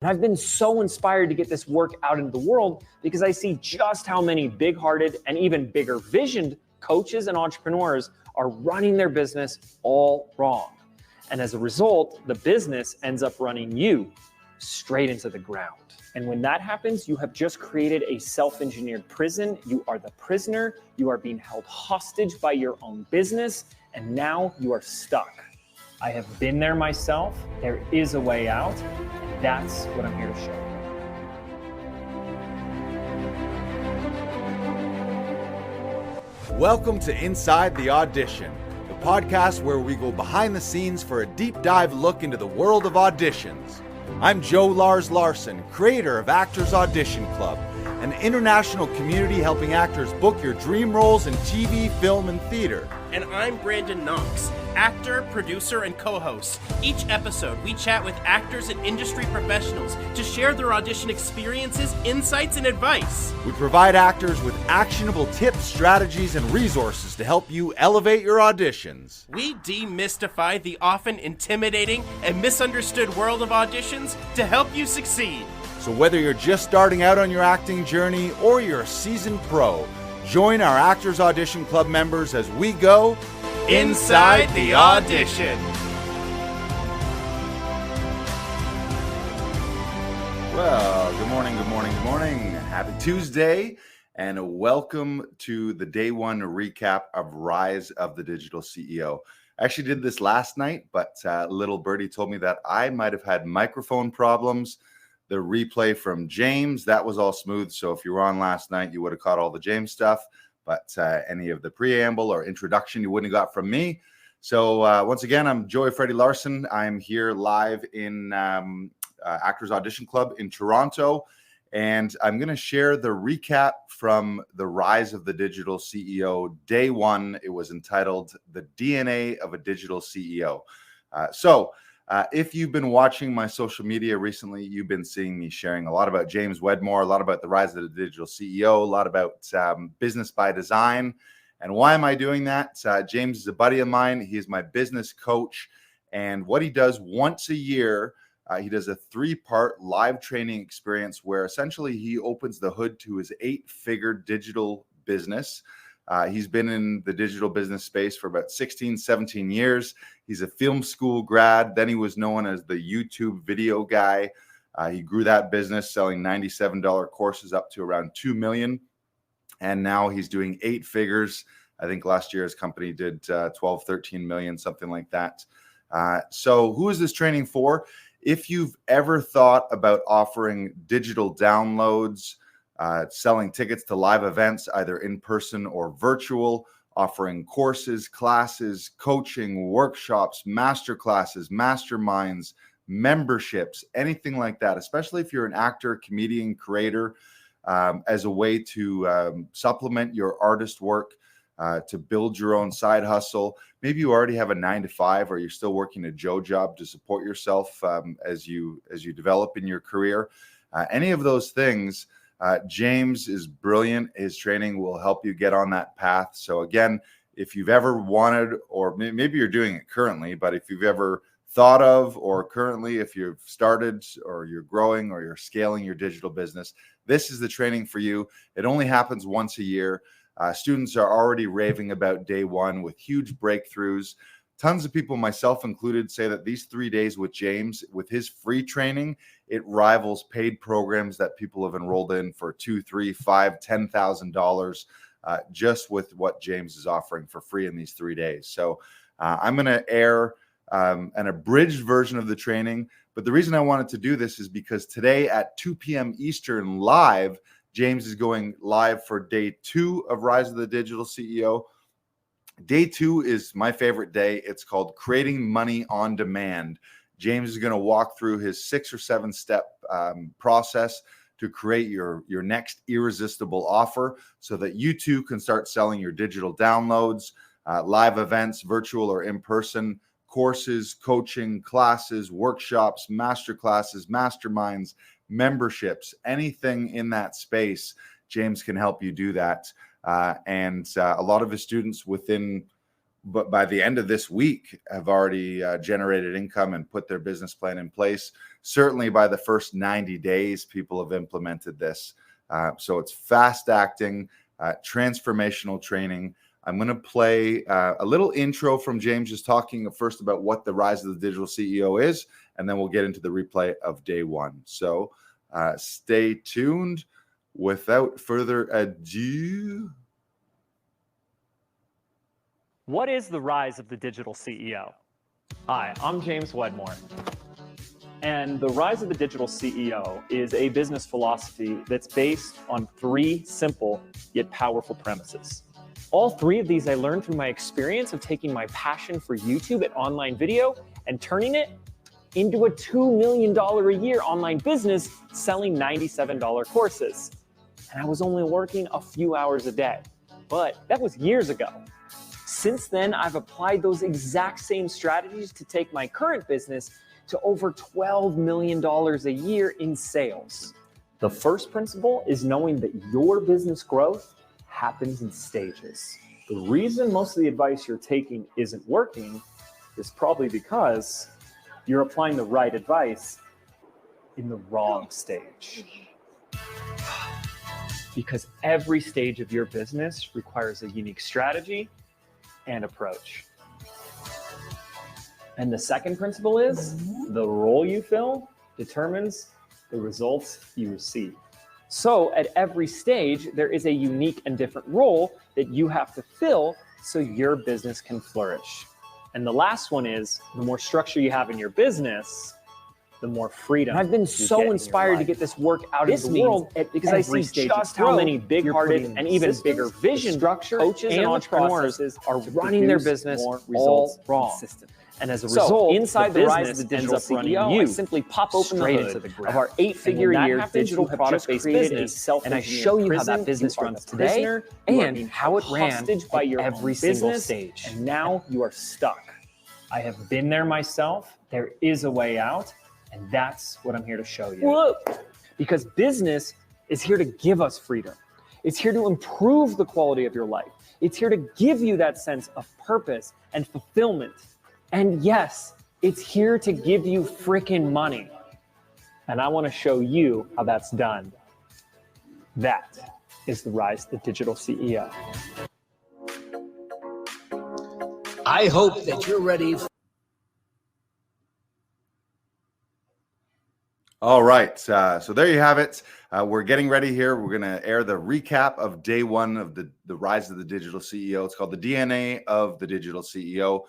And I've been so inspired to get this work out into the world because I see just how many big-hearted and even bigger visioned coaches and entrepreneurs are running their business all wrong. And as a result, the business ends up running you straight into the ground. And when that happens, you have just created a self-engineered prison. You are the prisoner. You are being held hostage by your own business. And now you are stuck. I have been there myself. There is a way out. And that's what I'm here to show you. Welcome to Inside the Audition, the podcast where we go behind the scenes for a deep dive look into the world of auditions. I'm Lars Larsen, creator of Actors Audition Club, an international community helping actors book your dream roles in TV, film, and theater. And I'm Brandon Knox, actor, producer, and co-host. Each episode, we chat with actors and industry professionals to share their audition experiences, insights, and advice. We provide actors with actionable tips, strategies, and resources to help you elevate your auditions. We demystify the often intimidating and misunderstood world of auditions to help you succeed. So whether you're just starting out on your acting journey or you're a seasoned pro, join our Actors Audition Club members as we go Inside the Audition. Well, good morning. Happy Tuesday, and welcome to the day one recap of Rise of the Digital CEO. I actually did this last night, but little birdie told me that I might have had microphone problems. The replay from James, that was all smooth. So if you were on last night, you would have caught all the James stuff. But any of the preamble or introduction you wouldn't have got from me. So once again, I'm Freddy Larsen. I'm here live in Actors Audition Club in Toronto. And I'm going to share the recap from the Rise of the Digital CEO Day One. It was entitled The DNA of a Digital CEO. If you've been watching my social media recently, you've been seeing me sharing a lot about James Wedmore, a lot about the Rise of the Digital CEO, a lot about business by design. And why am I doing that? James is a buddy of mine. He is my business coach. And what he does once a year, he does a 3-part live training experience where essentially he opens the hood to his 8-figure digital business. He's been in the digital business space for about 16, 17 years. He's a film school grad. Then he was known as the YouTube video guy. He grew that business selling $97 courses up to around 2 million. And now he's doing 8 figures. I think last year his company did 12, 13 million, something like that. So who is this training for? If you've ever thought about offering digital downloads, selling tickets to live events, either in person or virtual, offering courses, classes, coaching, workshops, master classes, masterminds, memberships, anything like that, especially if you're an actor, comedian, creator, as a way to supplement your artist work, to build your own side hustle. Maybe you already have a 9-to-5 or you're still working a Joe job to support yourself as you develop in your career. Any of those things, James is brilliant. His training will help you get on that path. So again, if you've ever wanted, or maybe you're doing it currently, but if you've ever thought of, or currently if you've started or you're growing or you're scaling your digital business, this is the training for you. It only happens once a year. Students are already raving about day one with huge breakthroughs. Tons of people, myself included, say that these 3 days with James, with his free training, it rivals paid programs that people have enrolled in for $2,000, $3,000, $5,000, $10,000, just with what James is offering for free in these 3 days. So I'm going to air an abridged version of the training. But the reason I wanted to do this is because today at 2 p.m. Eastern live, James is going live for day 2 of Rise of the Digital CEO. Day 2 is my favorite day. It's called Creating Money on Demand. James is going to walk through his 6 or 7 step process to create your next irresistible offer so that you too can start selling your digital downloads, live events, virtual or in person, courses, coaching, classes, workshops, master classes, masterminds, memberships, anything in that space. James can help you do that. And a lot of his students within but by the end of this week have already generated income and put their business plan in place. Certainly by the first 90 days, people have implemented this. So it's fast acting, transformational training. I'm going to play a little intro from James, just talking first about what the Rise of the Digital CEO is, and then we'll get into the replay of day one. So stay tuned. Without further ado. What is the rise of the digital CEO? Hi, I'm James Wedmore. And the rise of the digital CEO is a business philosophy that's based on 3 simple yet powerful premises. All 3 of these I learned through my experience of taking my passion for YouTube and online video and turning it into a $2 million a year online business selling $97 courses. And I was only working a few hours a day, but that was years ago. Since then, I've applied those exact same strategies to take my current business to over $12 million a year in sales. The first principle is knowing that your business growth happens in stages. The reason most of the advice you're taking isn't working is probably because you're applying the right advice in the wrong stage. Because every stage of your business requires a unique strategy and approach. And the second principle is the role you fill determines the results you receive. So at every stage, there is a unique and different role that you have to fill so your business can flourish. And the last one is the more structure you have in your business, the more freedom. And I've been so inspired to get this work out into the world because I see just how many big-hearted and even bigger vision coaches and entrepreneurs are running their business all wrong. And as a result, inside the Rise of the Digital CEO, I simply pop open the hood of our 8-figure-a-year digital product-based business, and I show you how that business runs today and how it ran by every single stage. And now you are stuck. I have been there myself. There is a way out. And that's what I'm here to show you. Whoa. Because business is here to give us freedom. It's here to improve the quality of your life. It's here to give you that sense of purpose and fulfillment. And yes, it's here to give you freaking money. And I want to show you how that's done. That is the Rise of the Digital CEO. I hope that you're ready. All right, so there you have it. We're getting ready here. We're going to air the recap of day one of the Rise of the Digital CEO. It's called the DNA of the Digital CEO.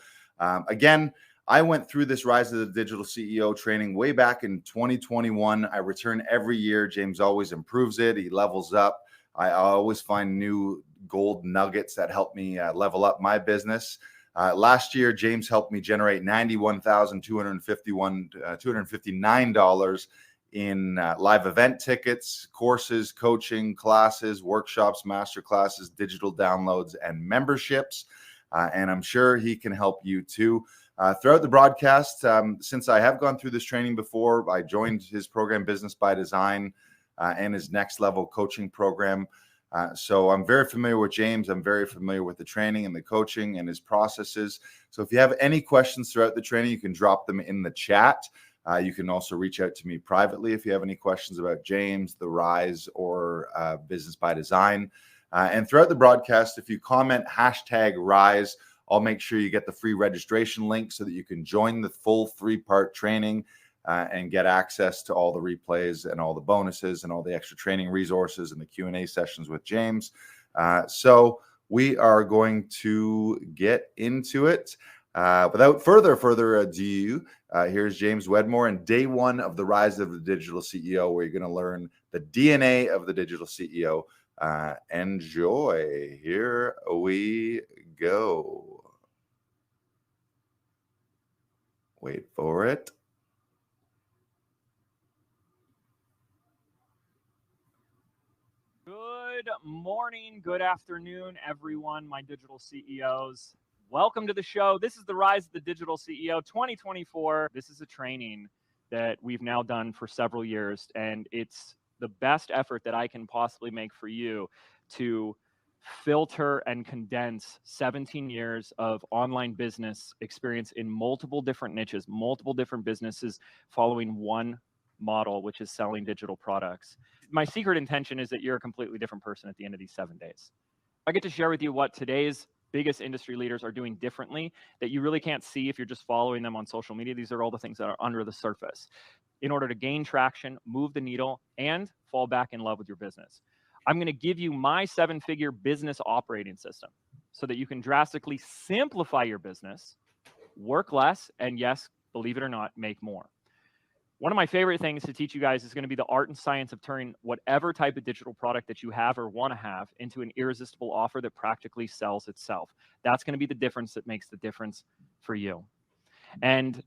Again, I went through this Rise of the Digital CEO training way back in 2021. I return every year. James always improves it. He levels up. I always find new gold nuggets that help me level up my business. Last year, James helped me generate $91,259 in live event tickets, courses, coaching, classes, workshops, master classes, digital downloads, and memberships. And I'm sure he can help you too. Throughout the broadcast, since I have gone through this training before, I joined his program Business by Design and his next level coaching program. So I'm very familiar with James. I'm very familiar with the training and the coaching and his processes. So if you have any questions throughout the training, you can drop them in the chat. You can also reach out to me privately if you have any questions about James, the Rise, or Business by Design. And throughout the broadcast, if you comment #Rise, I'll make sure you get the free registration link so that you can join the full 3-part training and get access to all the replays and all the bonuses and all the extra training resources and the Q&A sessions with James. So we are going to get into it. Without further ado, here's James Wedmore and day one of the Rise of the Digital CEO, where you're going to learn the DNA of the digital CEO. Enjoy. Here we go. Wait for it. Good morning, good afternoon, everyone, my digital CEOs. Welcome to the show. This is the Rise of the Digital CEO 2024. This is a training that we've now done for several years, and it's the best effort that I can possibly make for you to filter and condense 17 years of online business experience in multiple different niches, multiple different businesses following one model, which is selling digital products. My secret intention is that you're a completely different person at the end of these 7 days. I get to share with you what today's biggest industry leaders are doing differently that you really can't see if you're just following them on social media. These are all the things that are under the surface in order to gain traction, move the needle, and fall back in love with your business. I'm going to give you my 7-figure business operating system so that you can drastically simplify your business, work less, and yes, believe it or not, make more. One of my favorite things to teach you guys is going to be the art and science of turning whatever type of digital product that you have or want to have into an irresistible offer that practically sells itself. That's going to be the difference that makes the difference for you. And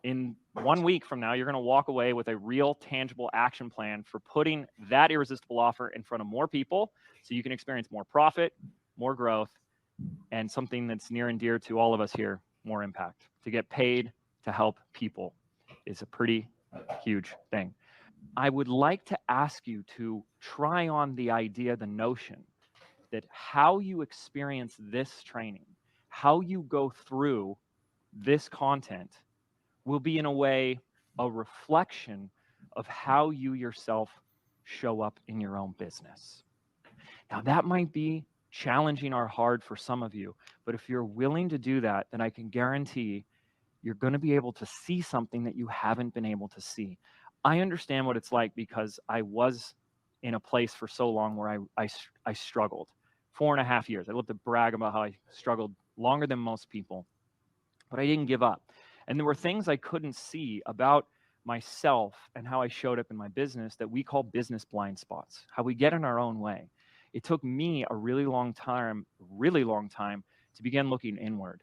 in 1 week from now, you're going to walk away with a real tangible action plan for putting that irresistible offer in front of more people so you can experience more profit, more growth, and something that's near and dear to all of us here, more impact. To get paid to help people is a pretty huge thing. I would like to ask you to try on the idea, the notion that how you experience this training, how you go through this content will be, in a way, a reflection of how you yourself show up in your own business. Now, that might be challenging or hard for some of you, but if you're willing to do that, then I can guarantee you're going to be able to see something that you haven't been able to see. I understand what it's like because I was in a place for so long where I struggled. 4.5 years. I love to brag about how I struggled longer than most people, but I didn't give up. And there were things I couldn't see about myself and how I showed up in my business that we call business blind spots, how we get in our own way. It took me a really long time to begin looking inward,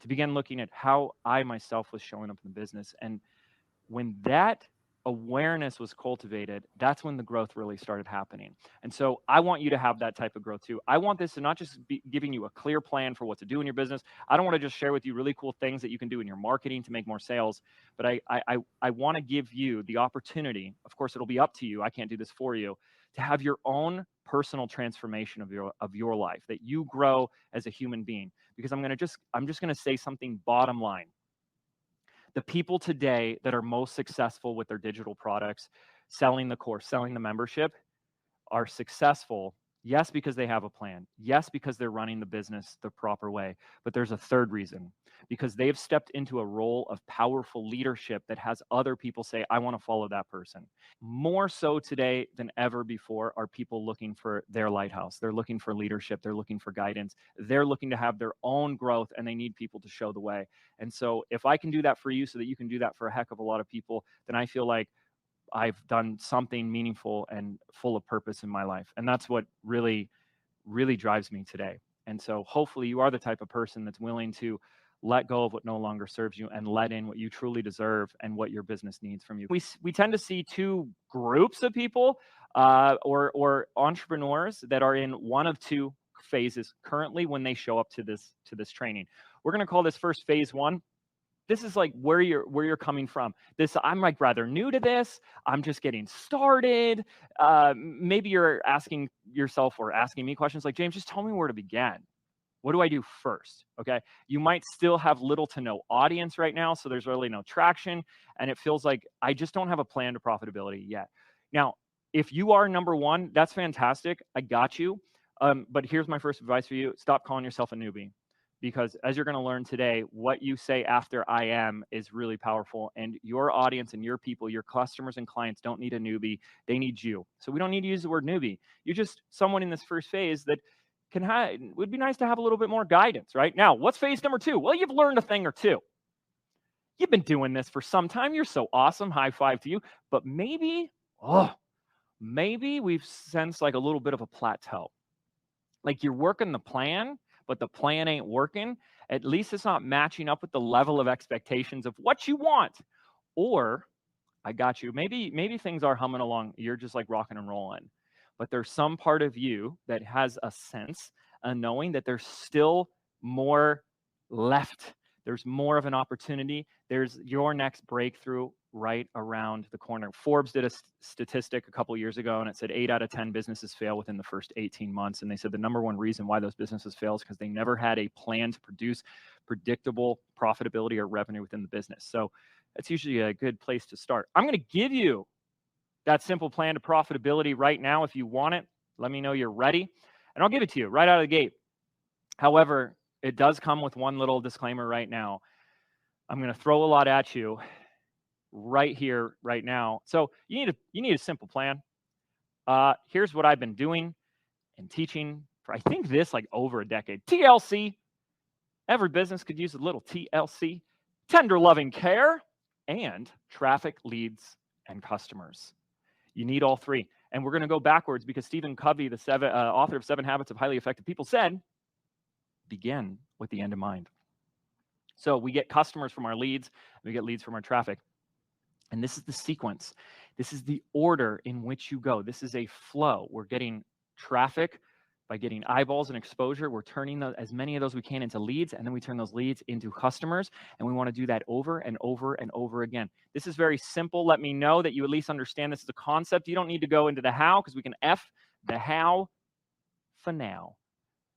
to begin looking at how I myself was showing up in the business. And when that awareness was cultivated, that's when the growth really started happening. And so I want you to have that type of growth too. I want this to not just be giving you a clear plan for what to do in your business. I don't want to just share with you really cool things that you can do in your marketing to make more sales, but I want to give you the opportunity, of course, it'll be up to you, I can't do this for you, to have your own personal transformation of your life, that you grow as a human being. Because I'm just going to say something bottom line. The people today that are most successful with their digital products, selling the course, selling the membership, are successful, yes, because they have a plan. Yes, because they're running the business the proper way. But there's a third reason, because they've stepped into a role of powerful leadership that has other people say, I want to follow that person. More so today than ever before are people looking for their lighthouse. They're looking for leadership. They're looking for guidance. They're looking to have their own growth, and they need people to show the way. And so if I can do that for you so that you can do that for a heck of a lot of people, then I feel like I've done something meaningful and full of purpose in my life. And that's what really, really drives me today. And so hopefully you are the type of person that's willing to let go of what no longer serves you and let in what you truly deserve and what your business needs from you. We tend to see two groups of people or entrepreneurs that are in one of two phases currently when they show up to this training. We're going to call this first phase 1. This is like where you're coming from. I'm like rather new to this. I'm just getting started. Maybe you're asking yourself or asking me questions like, James, just tell me where to begin. What do I do first? Okay. You might still have little to no audience right now, so there's really no traction, and it feels like I just don't have a plan to profitability yet. Now, if you are number one, that's fantastic. I got you. But here's my first advice for you. Stop calling yourself a newbie. Because as you're going to learn today, what you say after I am is really powerful. And your audience and your people, your customers and clients don't need a newbie. They need you. So we don't need to use the word newbie. You're just someone in this first phase that would be nice to have a little bit more guidance, right? Now, what's phase number 2? Well, you've learned a thing or two. You've been doing this for some time. You're so awesome. High five to you. But maybe we've sensed like a little bit of a plateau. Like you're working the plan, but the plan ain't working. At least it's not matching up with the level of expectations of what you want. Or, I got you, maybe things are humming along. You're just like rocking and rolling. But there's some part of you that has a sense, a knowing that there's still more left. There's more of an opportunity. There's your next breakthrough right around the corner. Forbes did a statistic a couple years ago, and it said 8 out of 10 businesses fail within the first 18 months. And they said the number one reason why those businesses fail is because they never had a plan to produce predictable profitability or revenue within the business. So that's usually a good place to start. I'm going to give you that simple plan to profitability right now. If you want it, let me know you're ready, and I'll give it to you right out of the gate. However, it does come with one little disclaimer right now. I'm going to throw a lot at you right here, right now. So you need a simple plan. Here's what I've been doing and teaching for, I think, this like over a decade. TLC. Every business could use a little TLC. Tender loving care and traffic, leads, and customers. You need all three. And we're going to go backwards because Stephen Covey, the author of 7 Habits of Highly Effective People, said, begin with the end in mind. So we get customers from our leads, we get leads from our traffic. And this is the sequence. This is the order in which you go. This is a flow. We're getting traffic by getting eyeballs and exposure. We're turning as many of those we can into leads, and then we turn those leads into customers. And we want to do that over and over and over again. This is very simple. Let me know that you at least understand this as a concept. You don't need to go into the how, because we can F the how for now.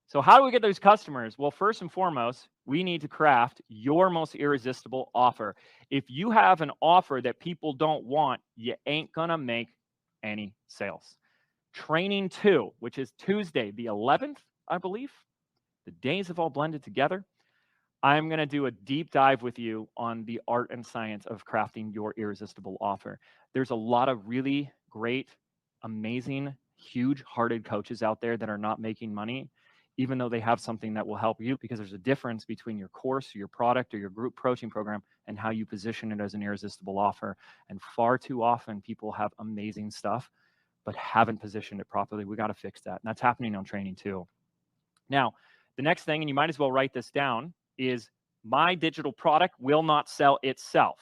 So how do we get those customers? Well, first and foremost, we need to craft your most irresistible offer. If you have an offer that people don't want, you ain't gonna make any sales. Training 2, which is Tuesday, the 11th, I believe. The days have all blended together. I'm going to do a deep dive with you on the art and science of crafting your irresistible offer. There's a lot of really great, amazing, huge-hearted coaches out there that are not making money, even though they have something that will help you, because there's a difference between your course, or your product, or your group coaching program and how you position it as an irresistible offer. And far too often, people have amazing stuff, but haven't positioned it properly. We got to fix that. And that's happening on Training 2. Now, the next thing, and you might as well write this down, is my digital product will not sell itself.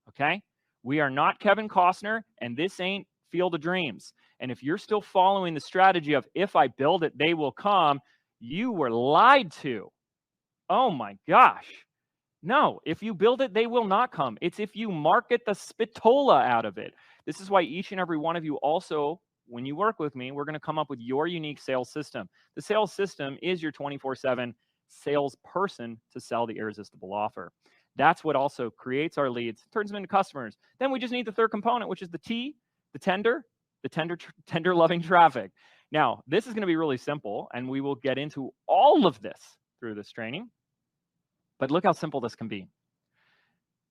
Okay? We are not Kevin Costner, and this ain't Field of Dreams. And if you're still following the strategy of if I build it, they will come, you were lied to. Oh my gosh. No, if you build it, they will not come. It's if you market the spitola out of it. This is why each and every one of you also, when you work with me, we're going to come up with your unique sales system. The sales system is your 24/7 salesperson to sell the irresistible offer. That's what also creates our leads, turns them into customers. Then we just need the third component, which is the T, the tender loving traffic. Now, this is going to be really simple, and we will get into all of this through this training. But look how simple this can be.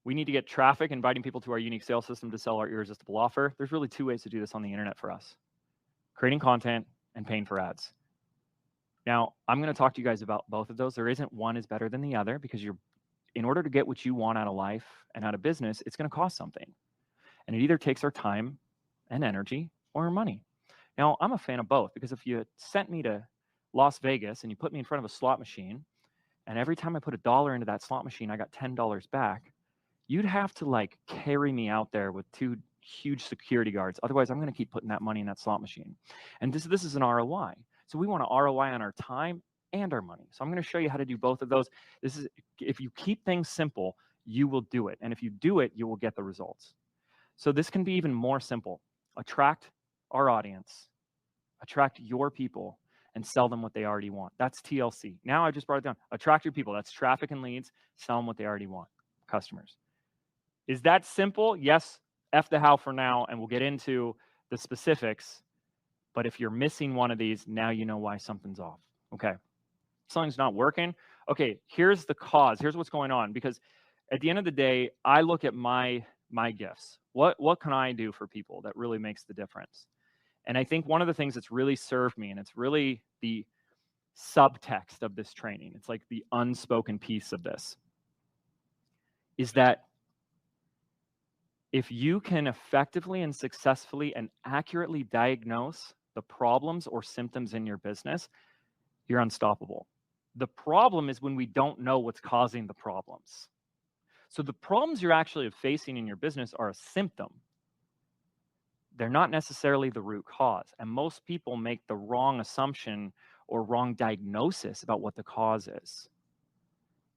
We need to get traffic, inviting people to our unique sales system to sell our irresistible offer. There's really 2 ways to do this on the internet for us: creating content and paying for ads. Now, I'm going to talk to you guys about both of those. There isn't one is better than the other, because in order to get what you want out of life and out of business, it's going to cost something. And it either takes our time and energy or our money. Now, I'm a fan of both, because if you sent me to Las Vegas and you put me in front of a slot machine, and every time I put $1 into that slot machine, I got $10 back, you'd have to like carry me out there with 2 huge security guards. Otherwise, I'm going to keep putting that money in that slot machine. And this is an ROI. So we want to ROI on our time and our money. So I'm going to show you how to do both of those. If you keep things simple, you will do it. And if you do it, you will get the results. So this can be even more simple. Attract our audience, attract your people, and sell them what they already want. That's TLC. Now I just brought it down. Attract your people. That's traffic and leads. Sell them what they already want. Customers. Is that simple? Yes. F the how for now, and we'll get into the specifics. But if you're missing one of these, now you know why something's off. Okay. Something's not working. Okay, here's the cause. Here's what's going on. Because at the end of the day, I look at my gifts. What can I do for people that really makes the difference? And I think one of the things that's really served me, and it's really the subtext of this training, it's like the unspoken piece of this, is that if you can effectively and successfully and accurately diagnose the problems or symptoms in your business, you're unstoppable. The problem is when we don't know what's causing the problems. So the problems you're actually facing in your business are a symptom. They're not necessarily the root cause. And most people make the wrong assumption or wrong diagnosis about what the cause is.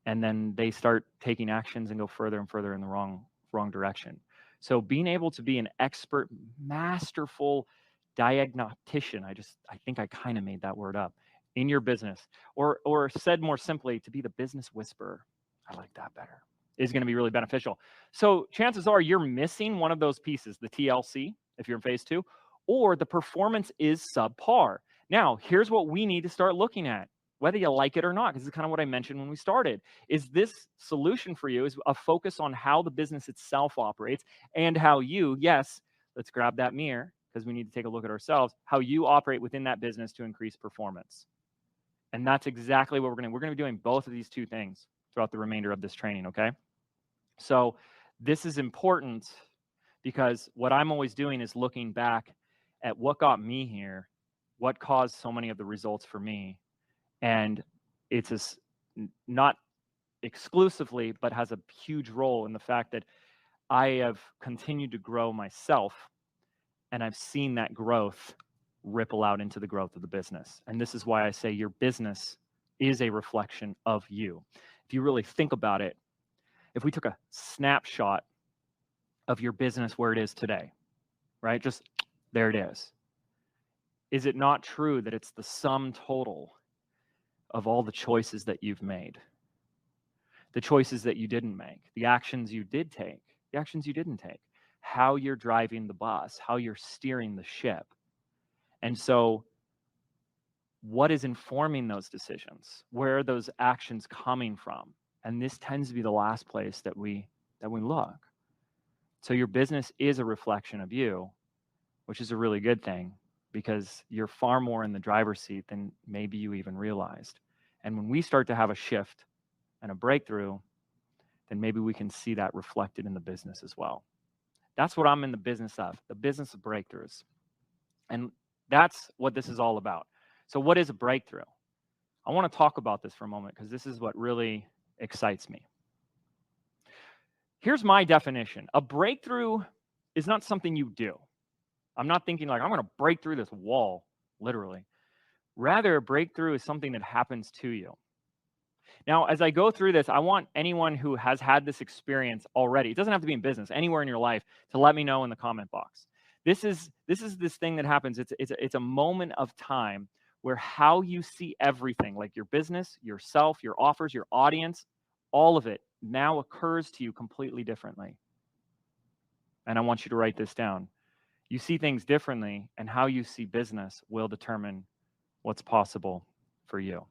and then they start taking actions and go further and further in the wrong direction. So being able to be an expert, masterful diagnostician, I think I kind of made that word up, in your business, or said more simply, to be the business whisperer, I like that better, is going to be really beneficial. So chances are you're missing one of those pieces, the TLC, if you're in phase 2, or the performance is subpar. Now, here's what we need to start looking at, whether you like it or not, because this is kind of what I mentioned when we started. Is this solution for you is a focus on how the business itself operates and how you, yes, let's grab that mirror because we need to take a look at ourselves, how you operate within that business to increase performance. And that's exactly what we're going to be doing both of these two things throughout the remainder of this training, okay? So this is important because what I'm always doing is looking back at what got me here, what caused so many of the results for me. And it's not exclusively, but has a huge role in the fact that I have continued to grow myself, and I've seen that growth ripple out into the growth of the business. And this is why I say your business is a reflection of you. If you really think about it, if we took a snapshot of your business where it is today, right? Just there it is. Is it not true that it's the sum total of all the choices that you've made, the choices that you didn't make, the actions you did take, the actions you didn't take, how you're driving the bus, how you're steering the ship? And so what is informing those decisions? Where are those actions coming from? And this tends to be the last place that we look. So your business is a reflection of you, which is a really good thing because you're far more in the driver's seat than maybe you even realized. And when we start to have a shift and a breakthrough, then maybe we can see that reflected in the business as well. That's what I'm in the business of breakthroughs. And that's what this is all about. So what is a breakthrough? I want to talk about this for a moment because this is what really excites me. Here's my definition. A breakthrough is not something you do. I'm not thinking like, I'm going to break through this wall, literally. Rather, a breakthrough is something that happens to you. Now, as I go through this, I want anyone who has had this experience already, it doesn't have to be in business, anywhere in your life, to let me know in the comment box. This is this thing that happens. It's a moment of time where how you see everything, like your business, yourself, your offers, your audience, all of it now occurs to you completely differently. And I want you to write this down. You see things differently, and how you see business will determine what's possible for you.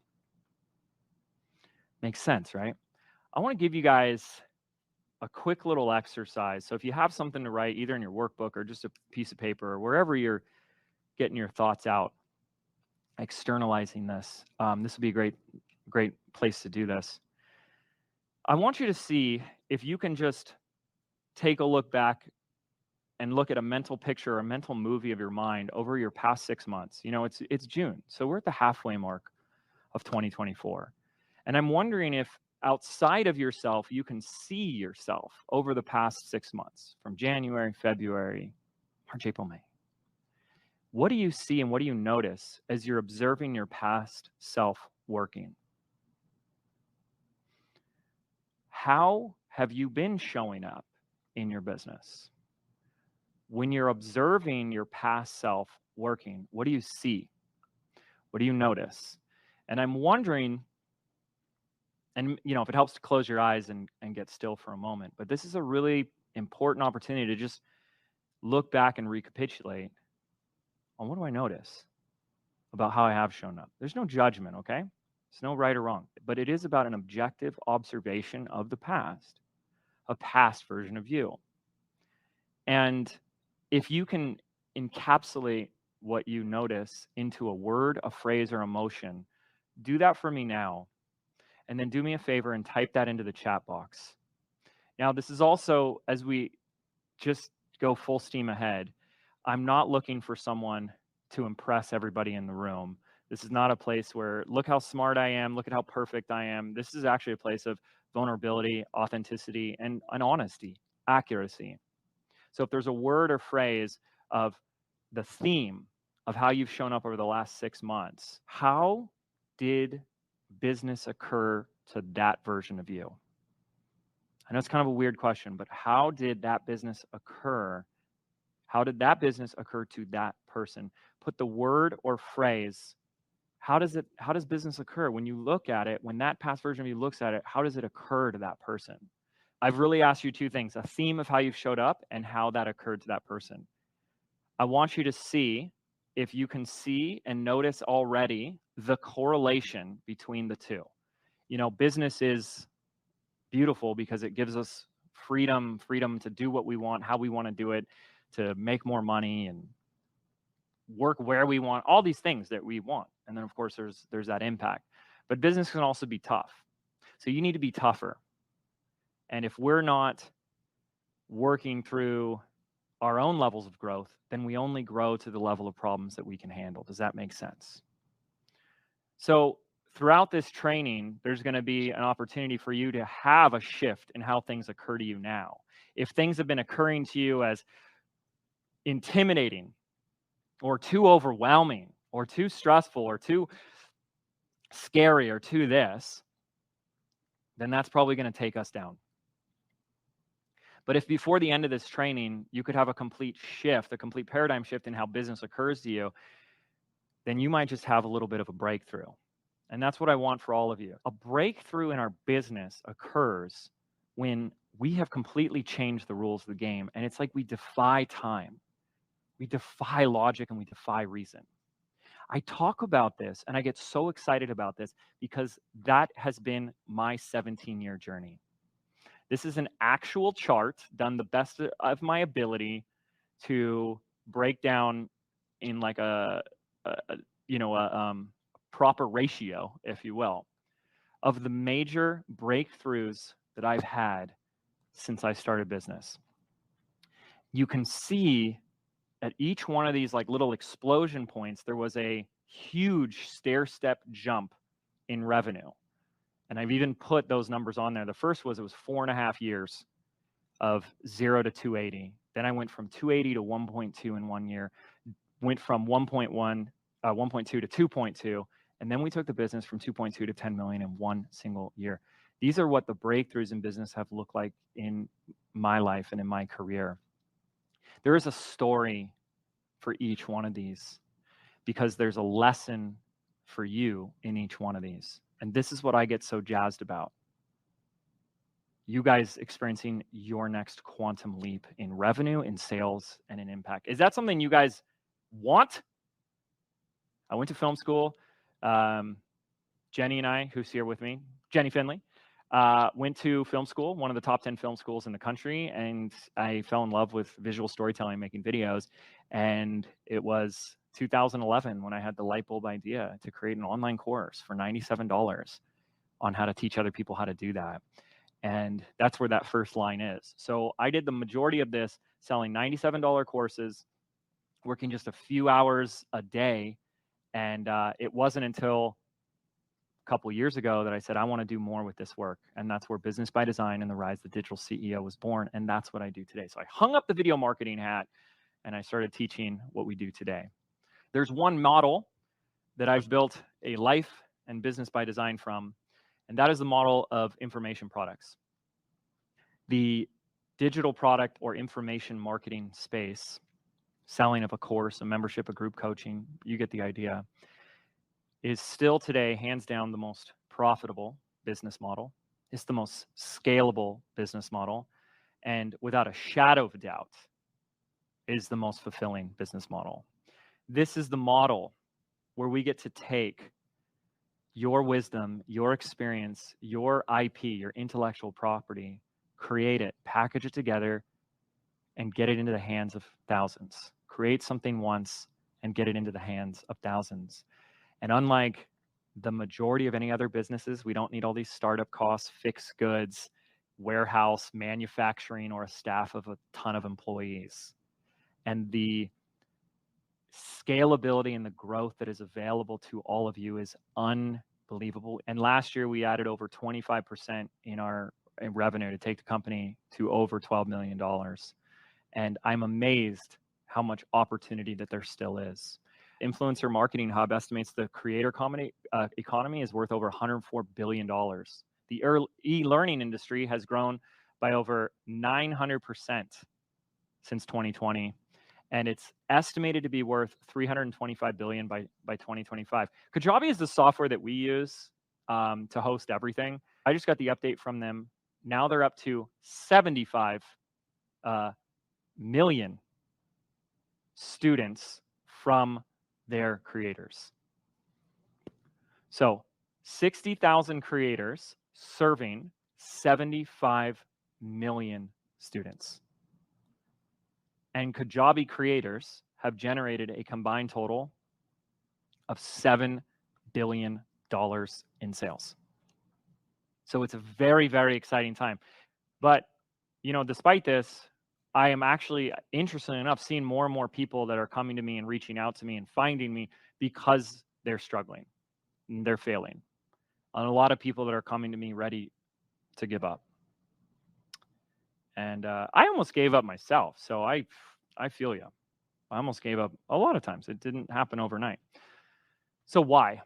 Makes sense, right? I want to give you guys a quick little exercise. So if you have something to write, either in your workbook or just a piece of paper or wherever you're getting your thoughts out, externalizing this, this would be a great place to do this. I want you to see if you can just take a look back and look at a mental picture or a mental movie of your mind over your past 6 months. You know, it's June, so we're at the halfway mark of 2024. And I'm wondering if outside of yourself, you can see yourself over the past 6 months, from January, February, March, April, May. What do you see and what do you notice as you're observing your past self working? How have you been showing up in your business? When you're observing your past self working, what do you see? What do you notice? And I'm wondering, and you know, if it helps to close your eyes and get still for a moment, but this is a really important opportunity to just look back and recapitulate on what do I notice about how I have shown up. There's no judgment, okay? There's no right or wrong, but it is about an objective observation of the past, a past version of you. And if you can encapsulate what you notice into a word, a phrase, or emotion, do that for me now. And then do me a favor and type that into the chat box. Now, this is also, as we just go full steam ahead, I'm not looking for someone to impress everybody in the room. This is not a place where, look how smart I am, look at how perfect I am. This is actually a place of vulnerability, authenticity, and honesty, accuracy. So if there's a word or phrase of the theme of how you've shown up over the last 6 months, how did business occur to that version of you? I know it's kind of a weird question, but how did that business occur? How did that business occur to that person? Put the word or phrase. How does business occur? When you look at it, when that past version of you looks at it, how does it occur to that person? I've really asked you two things, a theme of how you've showed up and how that occurred to that person. I want you to see if you can see and notice already the correlation between the two. You know, business is beautiful because it gives us freedom to do what we want, how we want to do it, to make more money and work where we want, all these things that we want. And then of course there's that impact. But business can also be tough. So you need to be tougher. And if we're not working through our own levels of growth, then we only grow to the level of problems that we can handle. Does that make sense? So throughout this training, there's going to be an opportunity for you to have a shift in how things occur to you now. If things have been occurring to you as intimidating or too overwhelming or too stressful or too scary or too this, then that's probably going to take us down. But if before the end of this training, you could have a complete shift, a complete paradigm shift in how business occurs to you, then you might just have a little bit of a breakthrough. And that's what I want for all of you. A breakthrough in our business occurs when we have completely changed the rules of the game. And it's like we defy time. We defy logic and we defy reason. I talk about this and I get so excited about this because that has been my 17-year journey. This is an actual chart done the best of my ability to break down in like a proper ratio, if you will, of the major breakthroughs that I've had since I started business. You can see at each one of these like little explosion points, there was a huge stair-step jump in revenue. And I've even put those numbers on there. The first was, it was 4.5 years of 0 to 280. Then I went from 280 to 1.2 in 1 year, went from 1.2 to 2.2. And then we took the business from 2.2 to 10 million in 1 single year. These are what the breakthroughs in business have looked like in my life and in my career. There is a story for each one of these because there's a lesson for you in each one of these. And this is what I get so jazzed about. You guys experiencing your next quantum leap in revenue, in sales, and in impact. Is that something you guys want? I went to film school. Jenny and I, who's here with me, Jenny Finley, went to film school, one of the top 10 film schools in the country, and I fell in love with visual storytelling, making videos. And it was 2011 when I had the light bulb idea to create an online course for $97 on how to teach other people how to do that. And that's where that first line is. So I did the majority of this selling $97 courses, working just a few hours a day. And it wasn't until a couple years ago that I said, I want to do more with this work. And that's where Business by Design and the Rise of the Digital CEO was born. And that's what I do today. So I hung up the video marketing hat and I started teaching what we do today. There's one model that I've built a life and business by design from, and that is the model of information products. The digital product or information marketing space, selling of a course, a membership, a group coaching, you get the idea, is still today, hands down, the most profitable business model. It's the most scalable business model. And without a shadow of a doubt, is the most fulfilling business model. This is the model where we get to take your wisdom, your experience, your IP, your intellectual property, create it, package it together, and get it into the hands of thousands. Create something once and get it into the hands of thousands. And unlike the majority of any other businesses, we don't need all these startup costs, fixed goods, warehouse, manufacturing, or a staff of a ton of employees. And the scalability and the growth that is available to all of you is unbelievable. And last year we added over 25% in our revenue to take the company to over $12 million. And I'm amazed how much opportunity that there still is. Influencer Marketing Hub estimates the creator economy is worth over $104 billion. The e-learning industry has grown by over 900% since 2020, and it's estimated to be worth $325 billion by 2025. Kajabi is the software that we use to host everything. I just got the update from them. Now they're up to 75 million students from their creators. So 60,000 creators serving 75 million students. And Kajabi creators have generated a combined total of $7 billion in sales. So it's a very, very exciting time. But, you know, despite this, I am actually, interestingly enough, seeing more and more people that are coming to me and reaching out to me and finding me because they're struggling and they're failing. And a lot of people that are coming to me ready to give up. And I almost gave up myself. So I feel you. I almost gave up a lot of times. It didn't happen overnight. So why?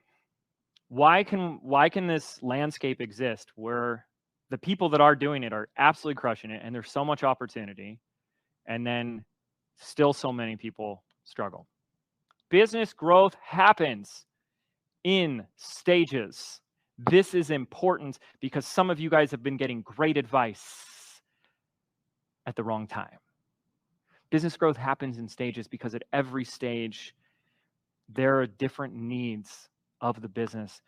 Why can this landscape exist where the people that are doing it are absolutely crushing it and there's so much opportunity, and then still so many people struggle? Business growth happens in stages. This is important because some of you guys have been getting great advice at the wrong time. Business growth happens in stages because at every stage, there are different needs of the business.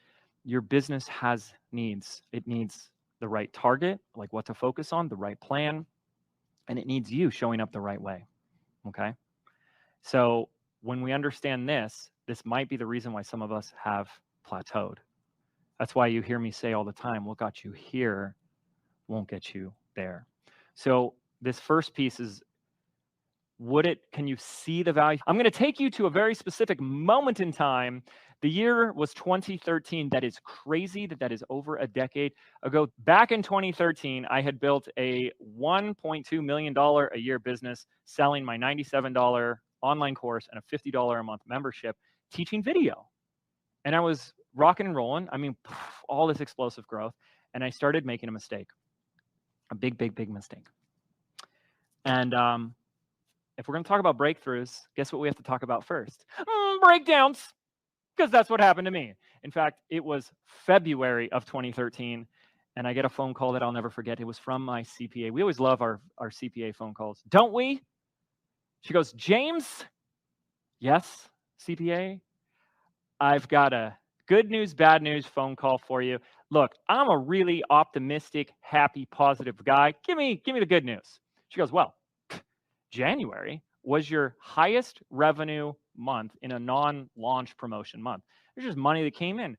Your business has needs. It needs the right target, like what to focus on, the right plan, and it needs you showing up the right way, okay? So when we understand this might be the reason why some of us have plateaued. That's why you hear me say all the time, what got you here won't get you there. So this first piece is, can you see the value? I'm going to take you to a very specific moment in time. The year was 2013. That is crazy that is over a decade ago. Back in 2013, I had built a $1.2 million a year business selling my $97 online course and a $50 a month membership teaching video. And I was rocking and rolling. I mean, all this explosive growth. And I started making a mistake, a big, big, big mistake. And if we're going to talk about breakthroughs, guess what we have to talk about first? Breakdowns, because that's what happened to me. In fact, it was February of 2013, and I get a phone call that I'll never forget. It was from my CPA. We always love our CPA phone calls, don't we? She goes, James, yes, CPA, I've got a good news, bad news phone call for you. Look, I'm a really optimistic, happy, positive guy. Give me the good news. She goes, well, January was your highest revenue month in a non-launch promotion month. There's just money that came in.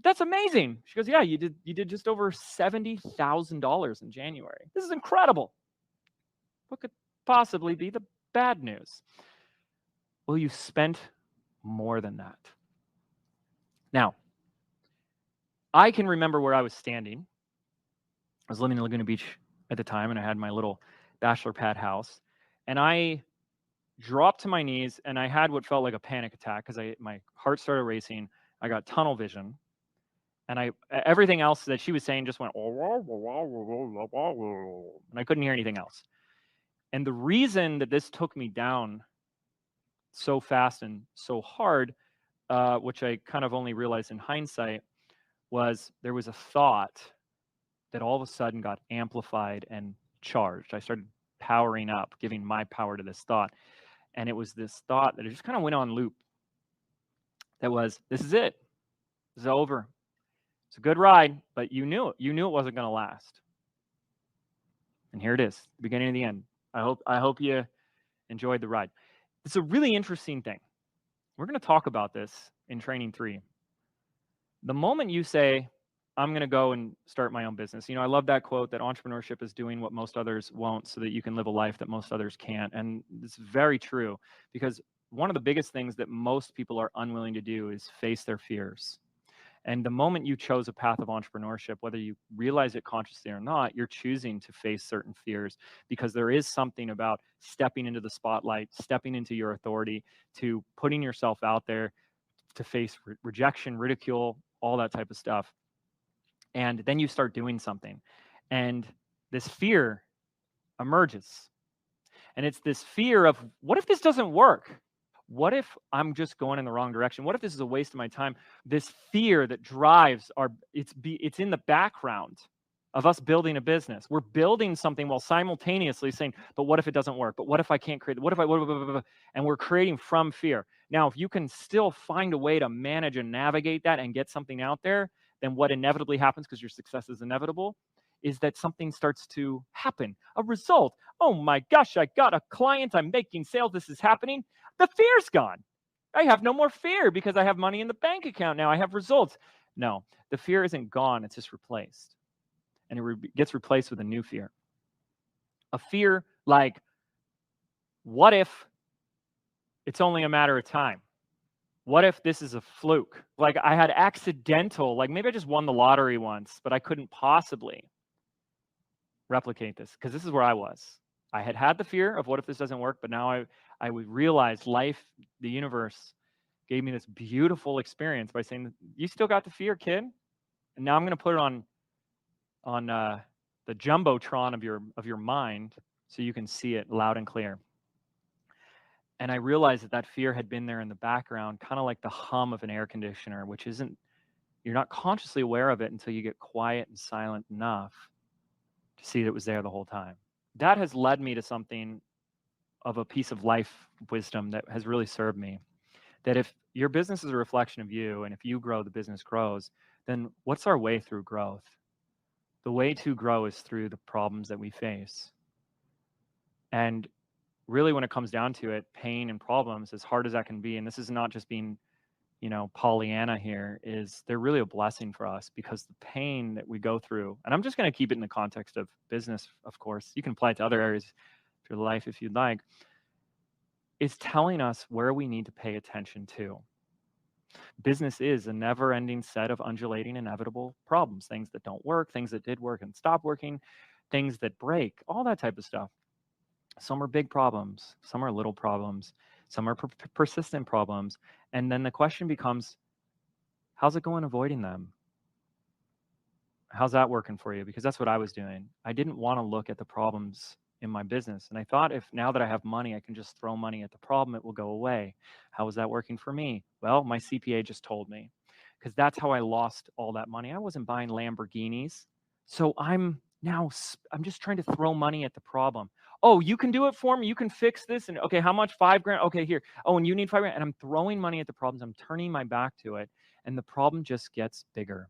That's amazing. She goes, yeah, you did just over $70,000 in January. This is incredible. What could possibly be the bad news? Well, you spent more than that. Now, I can remember where I was standing. I was living in Laguna Beach at the time, and I had my little bachelor pad house. And I dropped to my knees, and I had what felt like a panic attack because my heart started racing. I got tunnel vision, and everything else that she was saying just went, and I couldn't hear anything else. And the reason that this took me down so fast and so hard, which I kind of only realized in hindsight, was there was a thought that all of a sudden got amplified and charged. I started powering up, giving my power to this thought. And it was this thought that it just kind of went on loop. That was, this is it. This is over. It's a good ride, but you knew it. You knew it wasn't going to last. And here it is, the beginning of the end. I hope you enjoyed the ride. It's a really interesting thing. We're going to talk about this in training 3. The moment you say, I'm going to go and start my own business. You know, I love that quote that entrepreneurship is doing what most others won't so that you can live a life that most others can't. And it's very true, because one of the biggest things that most people are unwilling to do is face their fears. And the moment you chose a path of entrepreneurship, whether you realize it consciously or not, you're choosing to face certain fears, because there is something about stepping into the spotlight, stepping into your authority, to putting yourself out there to face rejection, ridicule, all that type of stuff. And then you start doing something. And this fear emerges. And it's this fear of, what if this doesn't work? What if I'm just going in the wrong direction? What if this is a waste of my time? This fear that drives it's in the background of us building a business. We're building something while simultaneously saying, but what if it doesn't work? But what if I can't create it? What if I, and we're creating from fear. Now, if you can still find a way to manage and navigate that and get something out there, then what inevitably happens, because your success is inevitable, is that something starts to happen, a result. Oh my gosh, I got a client, I'm making sales, this is happening. The fear's gone. I have no more fear because I have money in the bank account now. I have results. No, the fear isn't gone, it's just replaced. And it gets replaced with a new fear. A fear like, what if it's only a matter of time? What if this is a fluke? Like I had accidental, like maybe I just won the lottery once, but I couldn't possibly replicate this, because this is where I was. I had the fear of what if this doesn't work, but now I would realize life, the universe, gave me this beautiful experience by saying, you still got the fear, kid, and now I'm going to put it on the jumbotron of your mind so you can see it loud and clear. And I realized that fear had been there in the background, kind of like the hum of an air conditioner, which isn't, you're not consciously aware of it until you get quiet and silent enough to see that it was there the whole time. That has led me to something of a piece of life wisdom that has really served me. That if your business is a reflection of you, and if you grow, the business grows, then what's our way through growth? The way to grow is through the problems that we face. And really, when it comes down to it, pain and problems, as hard as that can be, and this is not just being, Pollyanna here, is they're really a blessing for us, because the pain that we go through, and I'm just going to keep it in the context of business, of course, you can apply it to other areas of your life if you'd like, is telling us where we need to pay attention to. Business is a never-ending set of undulating, inevitable problems, things that don't work, things that did work and stop working, things that break, all that type of stuff. Some are big problems, some are little problems, some are persistent problems. And then the question becomes, how's it going avoiding them? How's that working for you? Because that's what I was doing. I didn't want to look at the problems in my business. And I thought, if now that I have money, I can just throw money at the problem, it will go away. How is that working for me? Well, my CPA just told me, because that's how I lost all that money. I wasn't buying Lamborghinis. So I'm just trying to throw money at the problem. Oh, you can do it for me. You can fix this. And okay, how much? $5,000. Okay, here. Oh, and you need $5,000. And I'm throwing money at the problems. I'm turning my back to it. And the problem just gets bigger.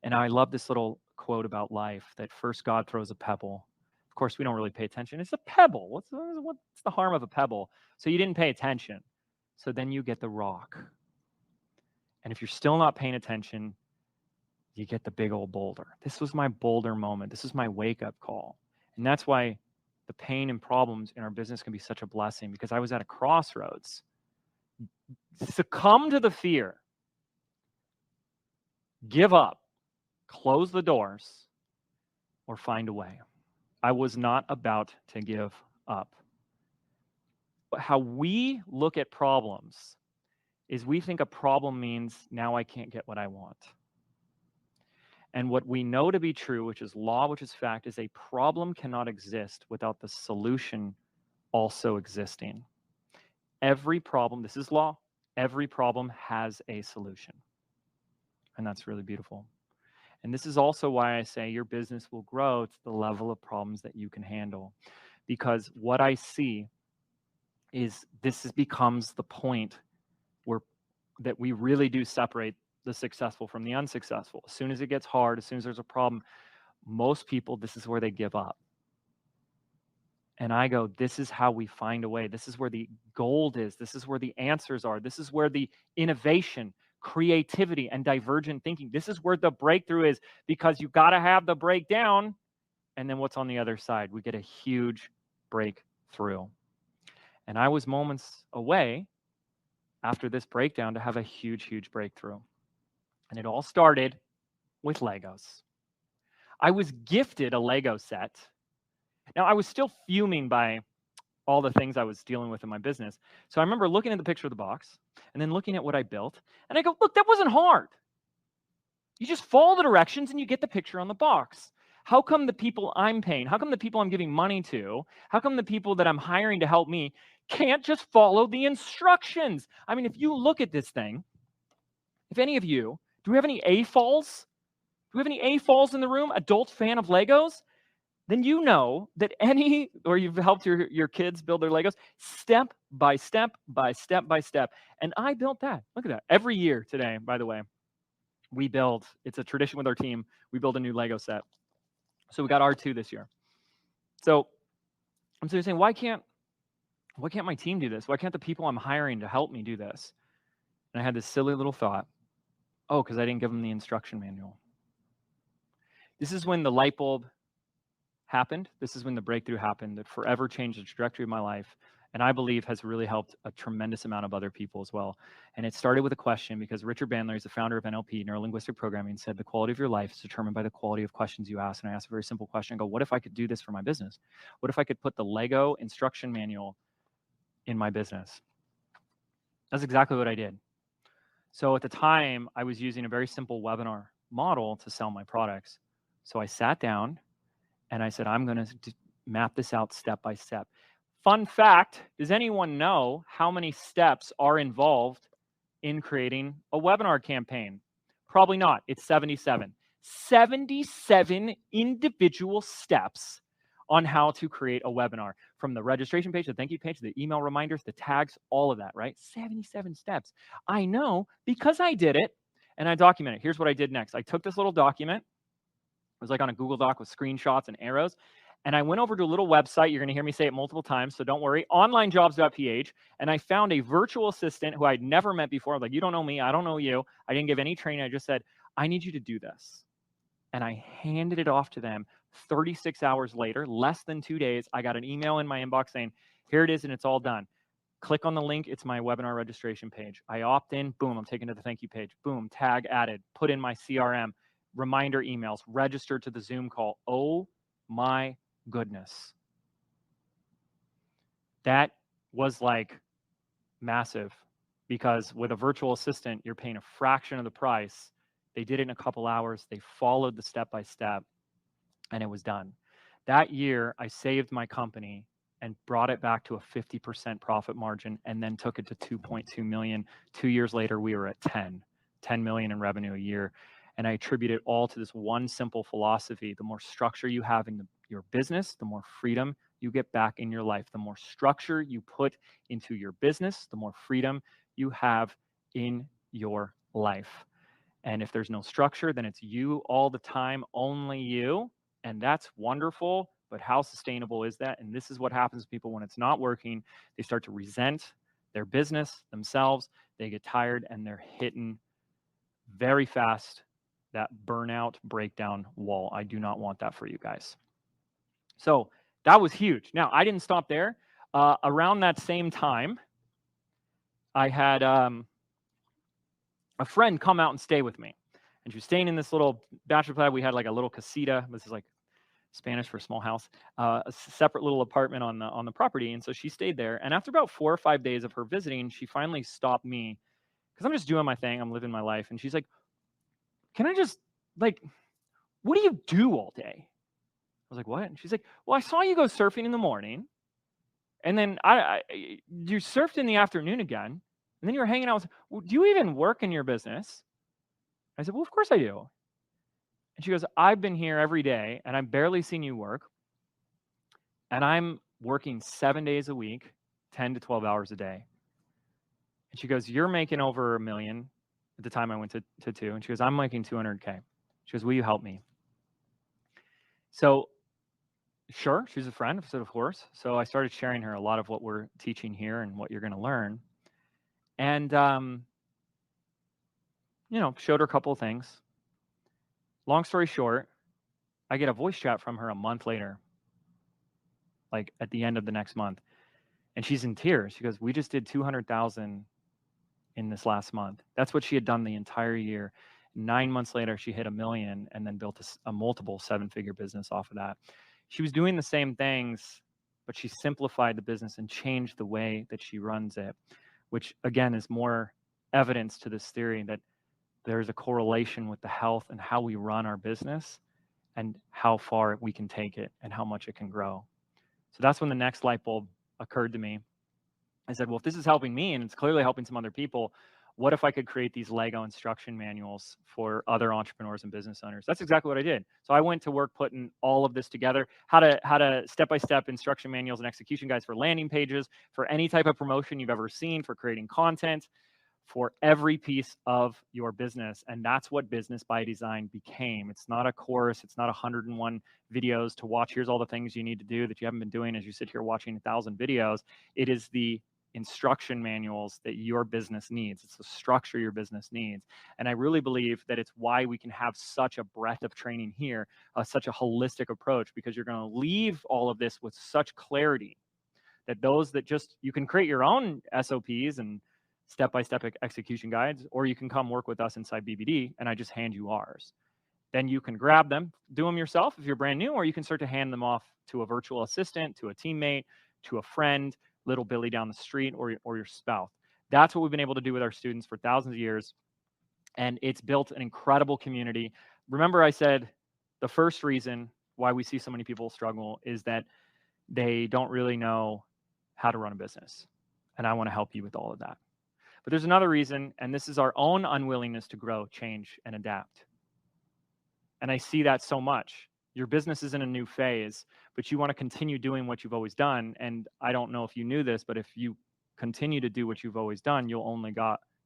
And I love this little quote about life, that first God throws a pebble. Of course, we don't really pay attention. It's a pebble. What's the harm of a pebble? So you didn't pay attention. So then you get the rock. And if you're still not paying attention, you get the big old boulder. This was my boulder moment. This is my wake-up call. And that's why the pain and problems in our business can be such a blessing, because I was at a crossroads. Succumb to the fear. Give up. Close the doors, or find a way. I was not about to give up. But how we look at problems is we think a problem means now I can't get what I want. And what we know to be true, which is law, which is fact, is a problem cannot exist without the solution also existing. Every problem, this is law, every problem has a solution. And that's really beautiful. And this is also why I say your business will grow to the level of problems that you can handle. Because what I see is becomes the point that we really do separate the successful from the unsuccessful. As soon as it gets hard, as soon as there's a problem, most people, this is where they give up. And I go, this is how we find a way. This is where the gold is. This is where the answers are. This is where the innovation, creativity, and divergent thinking, this is where the breakthrough is, because you got to have the breakdown. And then what's on the other side? We get a huge breakthrough. And I was moments away after this breakdown to have a huge, huge breakthrough. And it all started with Legos. I was gifted a Lego set. Now, I was still fuming by all the things I was dealing with in my business. So I remember looking at the picture of the box and then looking at what I built. And I go, look, that wasn't hard. You just follow the directions and you get the picture on the box. How come the people I'm paying, how come the people I'm giving money to, how come the people that I'm hiring to help me can't just follow the instructions? I mean, if you look at this thing, if any of you, do we have any A-falls? Do we have any A-falls in the room? Adult fan of Legos? Then you know that or you've helped your kids build their Legos step by step by step by step. And I built that. Look at that. Every year today, by the way, we build, it's a tradition with our team, we build a new Lego set. So we got R2 this year. So you're saying, why can't my team do this? Why can't the people I'm hiring to help me do this? And I had this silly little thought. Oh, because I didn't give them the instruction manual. This is when the light bulb happened. This is when the breakthrough happened that forever changed the trajectory of my life, and I believe has really helped a tremendous amount of other people as well. And it started with a question, because Richard Bandler is the founder of NLP, Neuro-Linguistic Programming, said the quality of your life is determined by the quality of questions you ask. And I asked a very simple question. I go, what if I could do this for my business? What if I could put the Lego instruction manual in my business? That's exactly what I did. So at the time, I was using a very simple webinar model to sell my products. So I sat down and I said, I'm going to map this out step by step. Fun fact, does anyone know how many steps are involved in creating a webinar campaign? Probably not. It's 77. 77 individual steps on how to create a webinar, from the registration page, the thank you page, the email reminders, the tags, all of that, right? 77 steps. I know because I did it and I documented it. Here's what I did next. I took this little document. It was like on a Google Doc with screenshots and arrows. And I went over to a little website. You're going to hear me say it multiple times, so don't worry. onlinejobs.ph. And I found a virtual assistant who I'd never met before. I was like, you don't know me. I don't know you. I didn't give any training. I just said, I need you to do this. And I handed it off to them. 36 hours later, less than 2 days, I got an email in my inbox saying, here it is, and it's all done. Click on the link. It's my webinar registration page. I opt in. Boom, I'm taken to the thank you page. Boom, tag added. Put in my CRM. Reminder emails. Register to the Zoom call. Oh my goodness. That was like massive, because with a virtual assistant, you're paying a fraction of the price. They did it in a couple hours. They followed the step by step, and it was done. That year, I saved my company and brought it back to a 50% profit margin, and then took it to 2.2 million. 2 years later, we were at 10 million in revenue a year. And I attribute it all to this one simple philosophy. The more structure you have in your business, the more freedom you get back in your life. The more structure you put into your business, the more freedom you have in your life. And if there's no structure, then it's you all the time, only you. And that's wonderful, but how sustainable is that? And this is what happens to people when it's not working. They start to resent their business, themselves. They get tired, and they're hitting very fast that burnout breakdown wall. I do not want that for you guys. So that was huge. Now, I didn't stop there. Around that same time, I had a friend come out and stay with me. And she was staying in this little bachelor pad. We had like a little casita. This is like Spanish for small house, a separate little apartment on the property. And so she stayed there. And after about 4 or 5 days of her visiting, she finally stopped me, because I'm just doing my thing. I'm living my life. And she's like, can I just, like, what do you do all day? I was like, what? And she's like, well, I saw you go surfing in the morning, and then you surfed in the afternoon again, and then you were hanging out with, well, do you even work in your business? I said, well, of course I do. And she goes, I've been here every day, and I've barely seen you work, and I'm working 7 days a week, 10 to 12 hours a day. And she goes, you're making over $1 million. At the time I went to 2, and she goes, I'm making 200K. She goes, will you help me? So sure, she's a friend. I said, of course. So I started sharing her a lot of what we're teaching here and what you're going to learn. And, showed her a couple of things. Long story short, I get a voice chat from her a month later, like at the end of the next month. And she's in tears. She goes, we just did 200,000 in this last month. That's what she had done the entire year. 9 months later, she hit $1 million and then built a multiple 7-figure business off of that. She was doing the same things, but she simplified the business and changed the way that she runs it, which again is more evidence to this theory that there's a correlation with the health and how we run our business and how far we can take it and how much it can grow. So that's when the next light bulb occurred to me. I said, well, if this is helping me and it's clearly helping some other people, what if I could create these Lego instruction manuals for other entrepreneurs and business owners? That's exactly what I did. So I went to work putting all of this together, how to step-by-step instruction manuals and execution guides for landing pages, for any type of promotion you've ever seen, for creating content, for every piece of your business. And that's what Business by Design became. It's not a course. It's not 101 videos to watch. Here's all the things you need to do that you haven't been doing as you sit here watching 1,000 videos. It is the instruction manuals that your business needs. It's the structure your business needs. And I really believe that it's why we can have such a breadth of training here, such a holistic approach, because you're going to leave all of this with such clarity that those that just, you can create your own SOPs and step-by-step execution guides, or you can come work with us inside BBD and I just hand you ours. Then you can grab them, do them yourself if you're brand new, or you can start to hand them off to a virtual assistant, to a teammate, to a friend, little Billy down the street, or your spouse. That's what we've been able to do with our students for thousands of years. And it's built an incredible community. Remember I said the first reason why we see so many people struggle is that they don't really know how to run a business. And I want to help you with all of that. But there's another reason, and this is our own unwillingness to grow, change, and adapt. And I see that so much. Your business is in a new phase, but you want to continue doing what you've always done. And I don't know if you knew this, but if you continue to do what you've always done, you'll only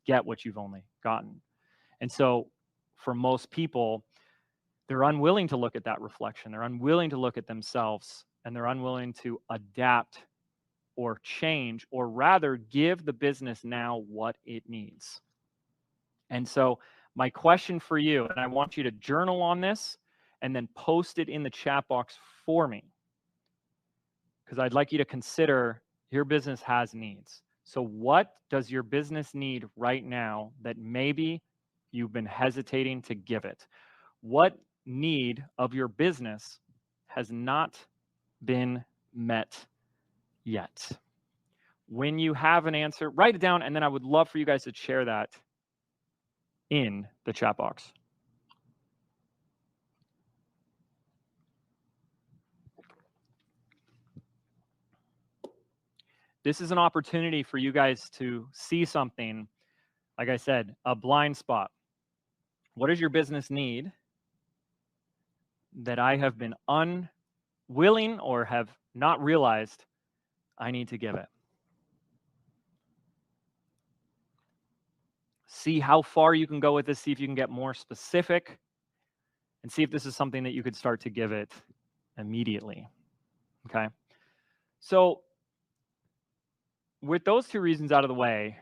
get what you've only gotten. And so for most people, they're unwilling to look at that reflection. They're unwilling to look at themselves, and they're unwilling to adapt or change, or rather give the business now what it needs. And so my question for you, and I want you to journal on this and then post it in the chat box for me, because I'd like you to consider your business has needs. So what does your business need right now that maybe you've been hesitating to give it? What need of your business has not been met yet? When you have an answer, write it down, and then I would love for you guys to share that in the chat box. This is an opportunity for you guys to see something, like I said, a blind spot. What does your business need that I have been unwilling or have not realized I need to give it? See how far you can go with this, see if you can get more specific, and see if this is something that you could start to give it immediately, okay? So with those two reasons out of the way,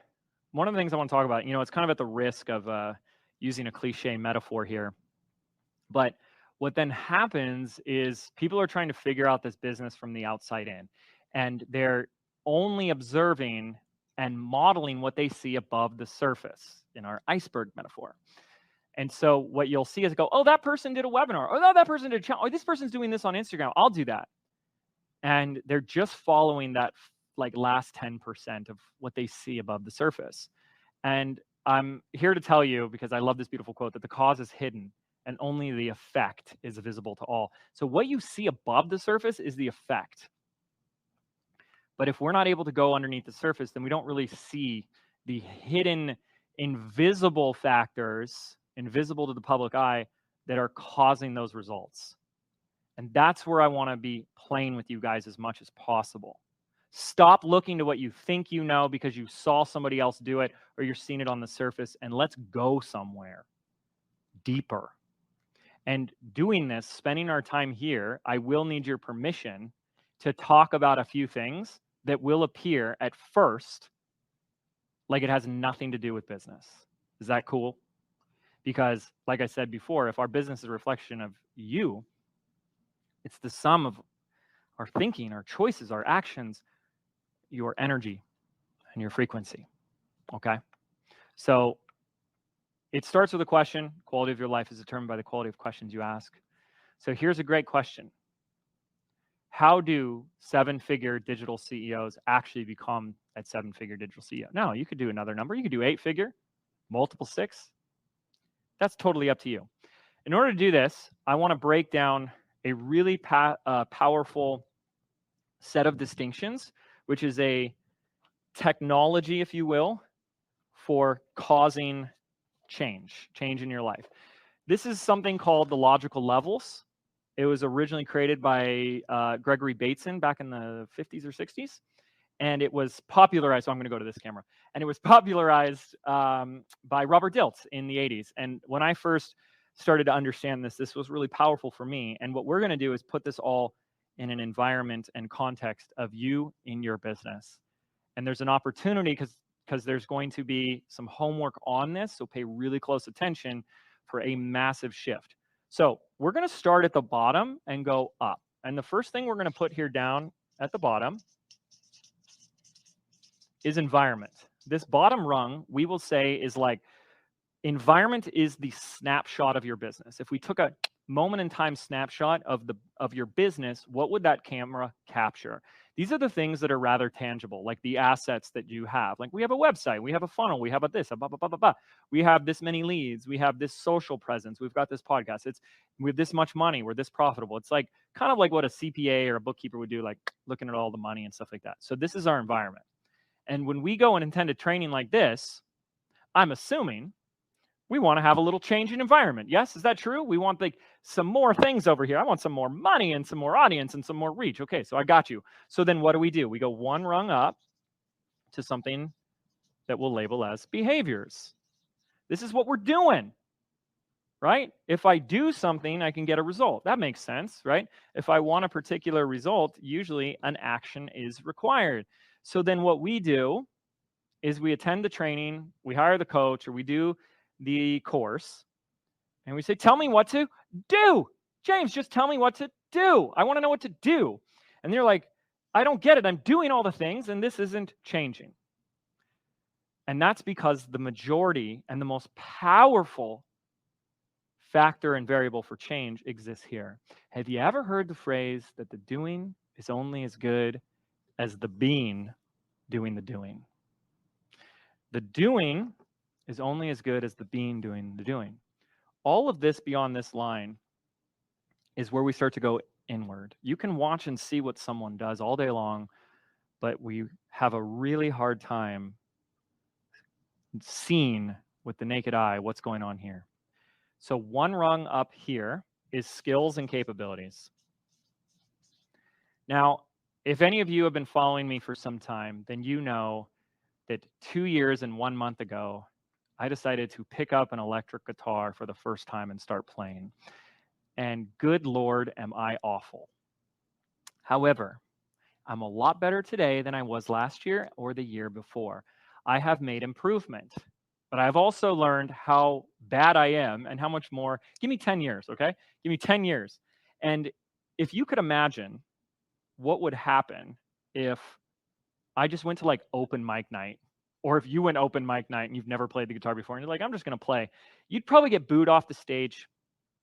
one of the things I want to talk about, it's kind of at the risk of using a cliche metaphor here, but what then happens is people are trying to figure out this business from the outside in, and they're only observing and modeling what they see above the surface in our iceberg metaphor. And so what you'll see is go, oh, that person did a webinar. Oh, that person did a channel. Oh, this person's doing this on Instagram. I'll do that. And they're just following that like last 10% of what they see above the surface. And I'm here to tell you, because I love this beautiful quote, that the cause is hidden and only the effect is visible to all. So what you see above the surface is the effect. But if we're not able to go underneath the surface, then we don't really see the hidden, invisible factors, invisible to the public eye, that are causing those results. And that's where I want to be playing with you guys as much as possible. Stop looking to what you think you know because you saw somebody else do it or you're seeing it on the surface, and let's go somewhere deeper. And doing this, spending our time here, I will need your permission to talk about a few things that will appear at first like it has nothing to do with business. Is that cool? Because like I said before, if our business is a reflection of you, it's the sum of our thinking, our choices, our actions, your energy, and your frequency, okay? So it starts with a question. Quality of your life is determined by the quality of questions you ask. So here's a great question. How do seven-figure digital CEOs actually become that seven-figure digital CEO? No, you could do another number. You could do eight-figure, multiple six. That's totally up to you. In order to do this, I want to break down a really powerful set of distinctions, which is a technology, if you will, for causing change in your life. This is something called the logical levels. It was originally created by Gregory Bateson back in the 50s or 60s. And it was popularized, so I'm going to go to this camera. And it was popularized by Robert Dilts in the 80s. And when I first started to understand this, this was really powerful for me. And what we're going to do is put this all in an environment and context of you in your business. And there's an opportunity because there's going to be some homework on this, so pay really close attention for a massive shift. So we're going to start at the bottom and go up. And the first thing we're going to put here down at the bottom is environment. This bottom rung, we will say, is like environment is the snapshot of your business. If we took a moment in time snapshot of your business, what would that camera capture? These are the things that are rather tangible, like the assets that you have. Like we have a website, we have a funnel, we have we have this many leads, we have this social presence, we've got this podcast. We have this much money, we're this profitable. It's like kind of like what a CPA or a bookkeeper would do, like looking at all the money and stuff like that. So this is our environment. And when we go and attend a training like this, I'm assuming we want to have a little change in environment. Yes, is that true? We want like some more things over here. I want some more money and some more audience and some more reach. Okay, so I got you. So then what do? We go one rung up to something that we'll label as behaviors. This is what we're doing, right? If I do something, I can get a result. That makes sense, right? If I want a particular result, usually an action is required. So then what we do is we attend the training, we hire the coach, or we do the course, and we say, tell me what to do. James, just tell me what to do. I want to know what to do. And they're like, I don't get it. I'm doing all the things, and this isn't changing. And that's because the majority and the most powerful factor and variable for change exists here. Have you ever heard the phrase that the doing is only as good as the being doing the doing? The doing is only as good as the being doing the doing. All of this beyond this line is where we start to go inward. You can watch and see what someone does all day long, but we have a really hard time seeing with the naked eye what's going on here. So one rung up here is skills and capabilities. Now, if any of you have been following me for some time, then you know that 2 years and 1 month ago, I decided to pick up an electric guitar for the first time and start playing. And good Lord, am I awful. However, I'm a lot better today than I was last year or the year before. I have made improvement, but I've also learned how bad I am and how much more. Give me 10 years, okay? Give me 10 years. And if you could imagine what would happen if I just went to like open mic night, or if you went open mic night and you've never played the guitar before and you're like, I'm just going to play, you'd probably get booed off the stage.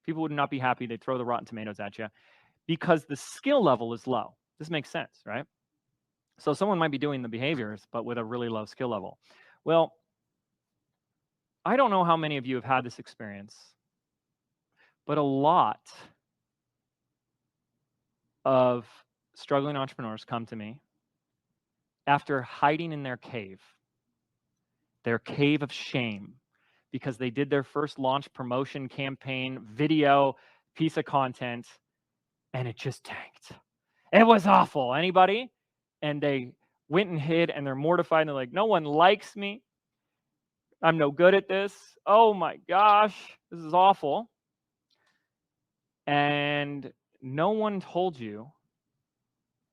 People would not be happy. They'd throw the rotten tomatoes at you because the skill level is low. This makes sense, right? So someone might be doing the behaviors, but with a really low skill level. Well, I don't know how many of you have had this experience, but a lot of struggling entrepreneurs come to me after hiding in their cave of shame, because they did their first launch promotion campaign, video, piece of content, and it just tanked. It was awful. Anybody? And they went and hid, and they're mortified, and they're like, no one likes me. I'm no good at this. Oh my gosh, this is awful. And no one told you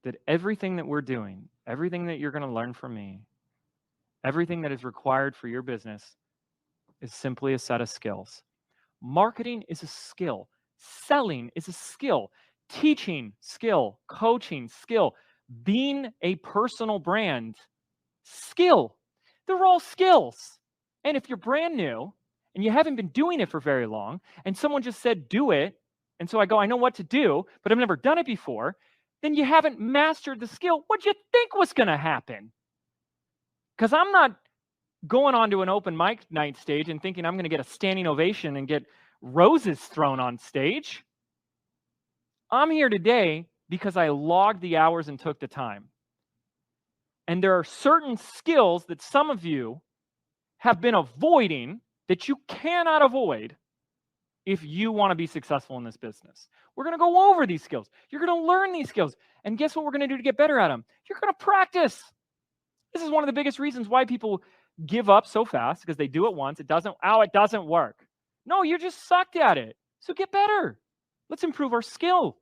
that everything that we're doing, everything that you're going to learn from me, everything that is required for your business is simply a set of skills. Marketing is a skill. Selling is a skill. Teaching, skill. Coaching, skill. Being a personal brand, skill. They're all skills. And if you're brand new and you haven't been doing it for very long, and someone just said, do it, and so I go, I know what to do, but I've never done it before, then you haven't mastered the skill. What do you think was going to happen? Because I'm not going on to an open mic night stage and thinking I'm going to get a standing ovation and get roses thrown on stage. I'm here today because I logged the hours and took the time. And there are certain skills that some of you have been avoiding that you cannot avoid if you want to be successful in this business. We're going to go over these skills. You're going to learn these skills. And guess what we're going to do to get better at them? You're going to practice. This is one of the biggest reasons why people give up so fast, because they do it once. It doesn't work. No, you just sucked at it. So get better. Let's improve our skill.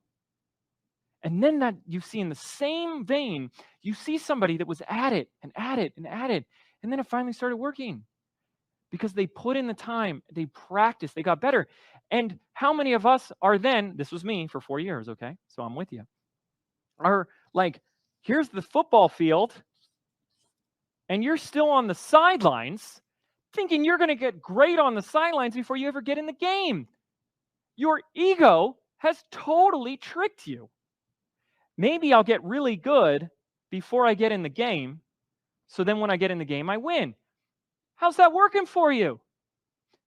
And then that you see in the same vein, you see somebody that was at it and at it and at it, and then it finally started working because they put in the time, they practiced, they got better. And how many of us are then, this was me for 4 years, okay, so I'm with you, are like, here's the football field, and you're still on the sidelines thinking you're going to get great on the sidelines before you ever get in the game. Your ego has totally tricked you. Maybe I'll get really good before I get in the game, so then when I get in the game, I win. How's that working for you?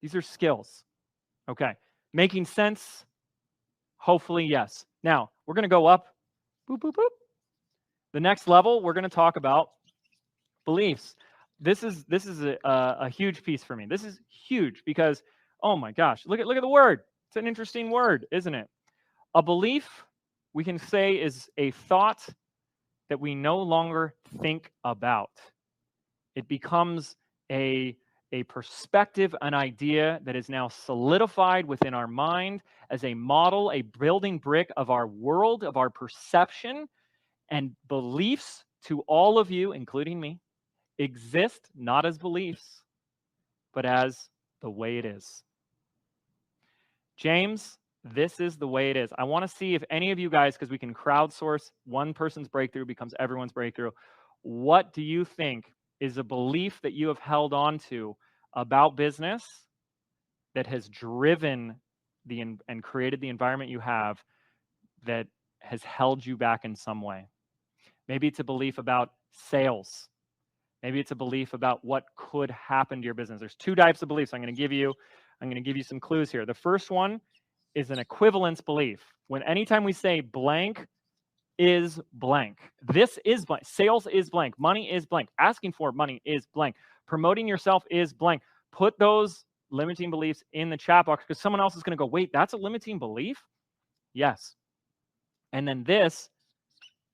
These are skills. Okay. Making sense? Hopefully, yes. Now, we're going to go up. Boop, boop, boop. The next level, we're going to talk about beliefs. This is a huge piece for me. This is huge because, oh my gosh, look at the word. It's an interesting word, isn't it? A belief, we can say, is a thought that we no longer think about. It becomes a perspective, an idea that is now solidified within our mind as a model, a building brick of our world, of our perception. And beliefs, to all of you, including me, exist not as beliefs, but as the way it is. James, this is the way it is. I want to see if any of you guys, because we can crowdsource, one person's breakthrough becomes everyone's breakthrough. What do you think is a belief that you have held on to about business that has driven and created the environment you have that has held you back in some way? Maybe it's a belief about sales. Maybe it's a belief about what could happen to your business. There's two types of beliefs I'm going to give you some clues here. The first one is an equivalence belief. Anytime we say blank is blank, this is blank, sales is blank, money is blank, asking for money is blank, promoting yourself is blank. Put those limiting beliefs in the chat box because someone else is going to go, wait, that's a limiting belief? Yes. And then this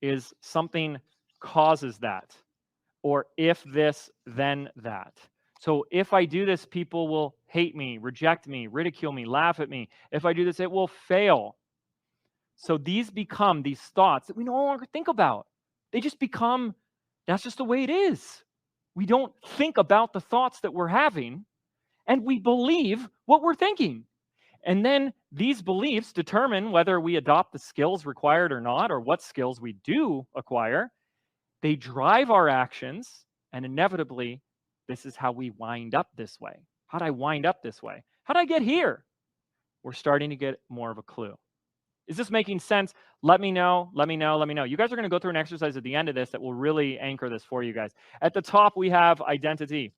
is something causes that. Or if this, then that. So if I do this, people will hate me, reject me, ridicule me, laugh at me. If I do this, it will fail. So these become these thoughts that we no longer think about. They just become, that's just the way it is. We don't think about the thoughts that we're having, and we believe what we're thinking. And then these beliefs determine whether we adopt the skills required or not, or what skills we do acquire. They drive our actions, and inevitably, this is how we wind up this way. How did I wind up this way? How did I get here? We're starting to get more of a clue. Is this making sense? Let me know, let me know, let me know. You guys are going to go through an exercise at the end of this that will really anchor this for you guys. At the top, we have identity.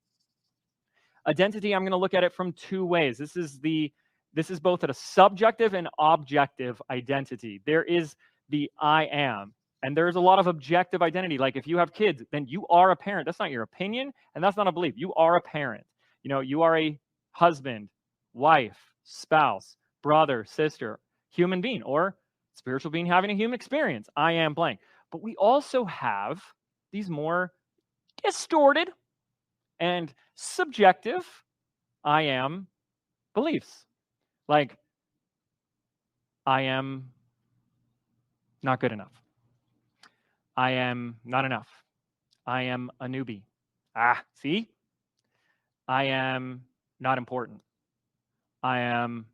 Identity, I'm going to look at it from two ways. This is both at a subjective and objective identity. There is the I am. And there's a lot of objective identity. Like if you have kids, then you are a parent. That's not your opinion, and that's not a belief. You are a parent. You know, you are a husband, wife, spouse, brother, sister, human being, or spiritual being having a human experience. I am blank. But we also have these more distorted and subjective I am beliefs. Like, I am not good enough. I am not enough. I am a newbie. See? I am not important. I am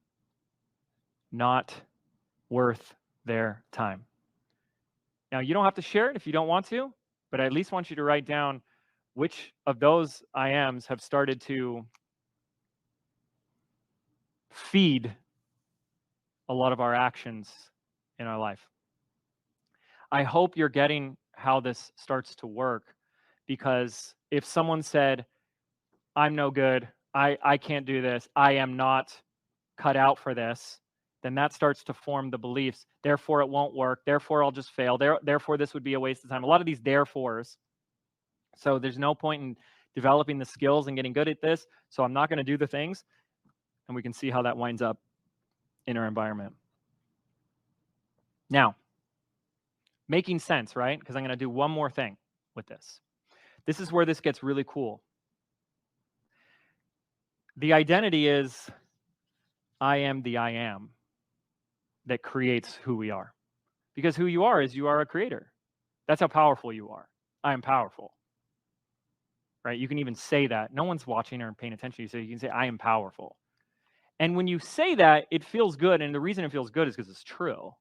not worth their time. Now, you don't have to share it if you don't want to, but I at least want you to write down which of those I ams have started to feed a lot of our actions in our life. I hope you're getting how this starts to work, because if someone said, I'm no good, I can't do this, I am not cut out for this, then that starts to form the beliefs. Therefore, it won't work. Therefore, I'll just fail. Therefore, this would be a waste of time. A lot of these therefores. So there's no point in developing the skills and getting good at this. So I'm not going to do the things. And we can see how that winds up in our environment. Now, making sense, right? Because I'm going to do one more thing with this. This is where this gets really cool. The identity is I am the I am that creates who we are. Because who you are is you are a creator. That's how powerful you are. I am powerful. Right? You can even say that. No one's watching or paying attention. You can say, I am powerful. And when you say that, it feels good. And the reason it feels good is because it's true.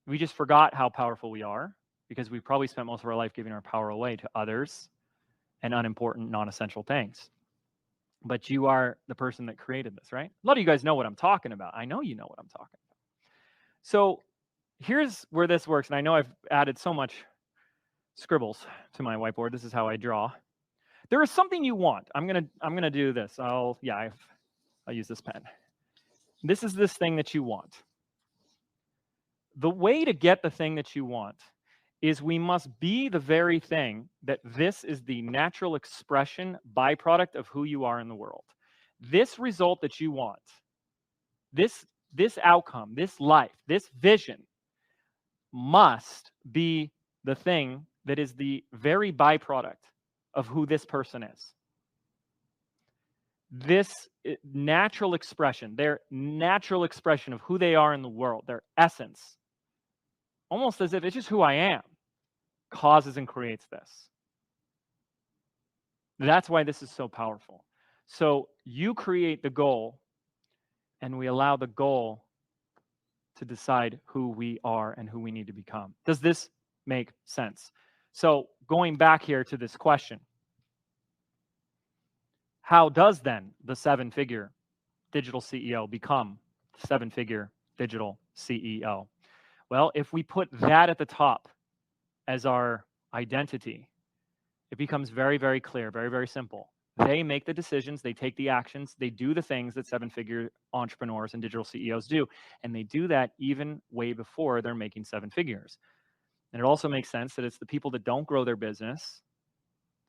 We just forgot how powerful we are because we probably spent most of our life giving our power away to others and unimportant, non-essential things. But you are the person that created this, right? A lot of you guys know what I'm talking about. I know you know what I'm talking about. So here's where this works. And I know I've added so much scribbles to my whiteboard. This is how I draw. There is something you want. I'm gonna do this. I'll use this pen. This is this thing that you want. The way to get the thing that you want is we must be the very thing that this is the natural expression, byproduct of who you are in the world. This result that you want, this outcome, this life, this vision must be the thing that is the very byproduct of who this person is. This natural expression, their natural expression of who they are in the world, their essence, almost as if it's just who I am, causes and creates this. That's why this is so powerful. So you create the goal, and we allow the goal to decide who we are and who we need to become. Does this make sense? So going back here to this question, how does then the 7-figure digital CEO become the 7-figure digital CEO? Well, if we put that at the top as our identity, it becomes very, very clear, very, very simple. They make the decisions, they take the actions, they do the things that 7-figure entrepreneurs and digital CEOs do. And they do that even way before they're making 7 figures. And it also makes sense that it's the people that don't grow their business,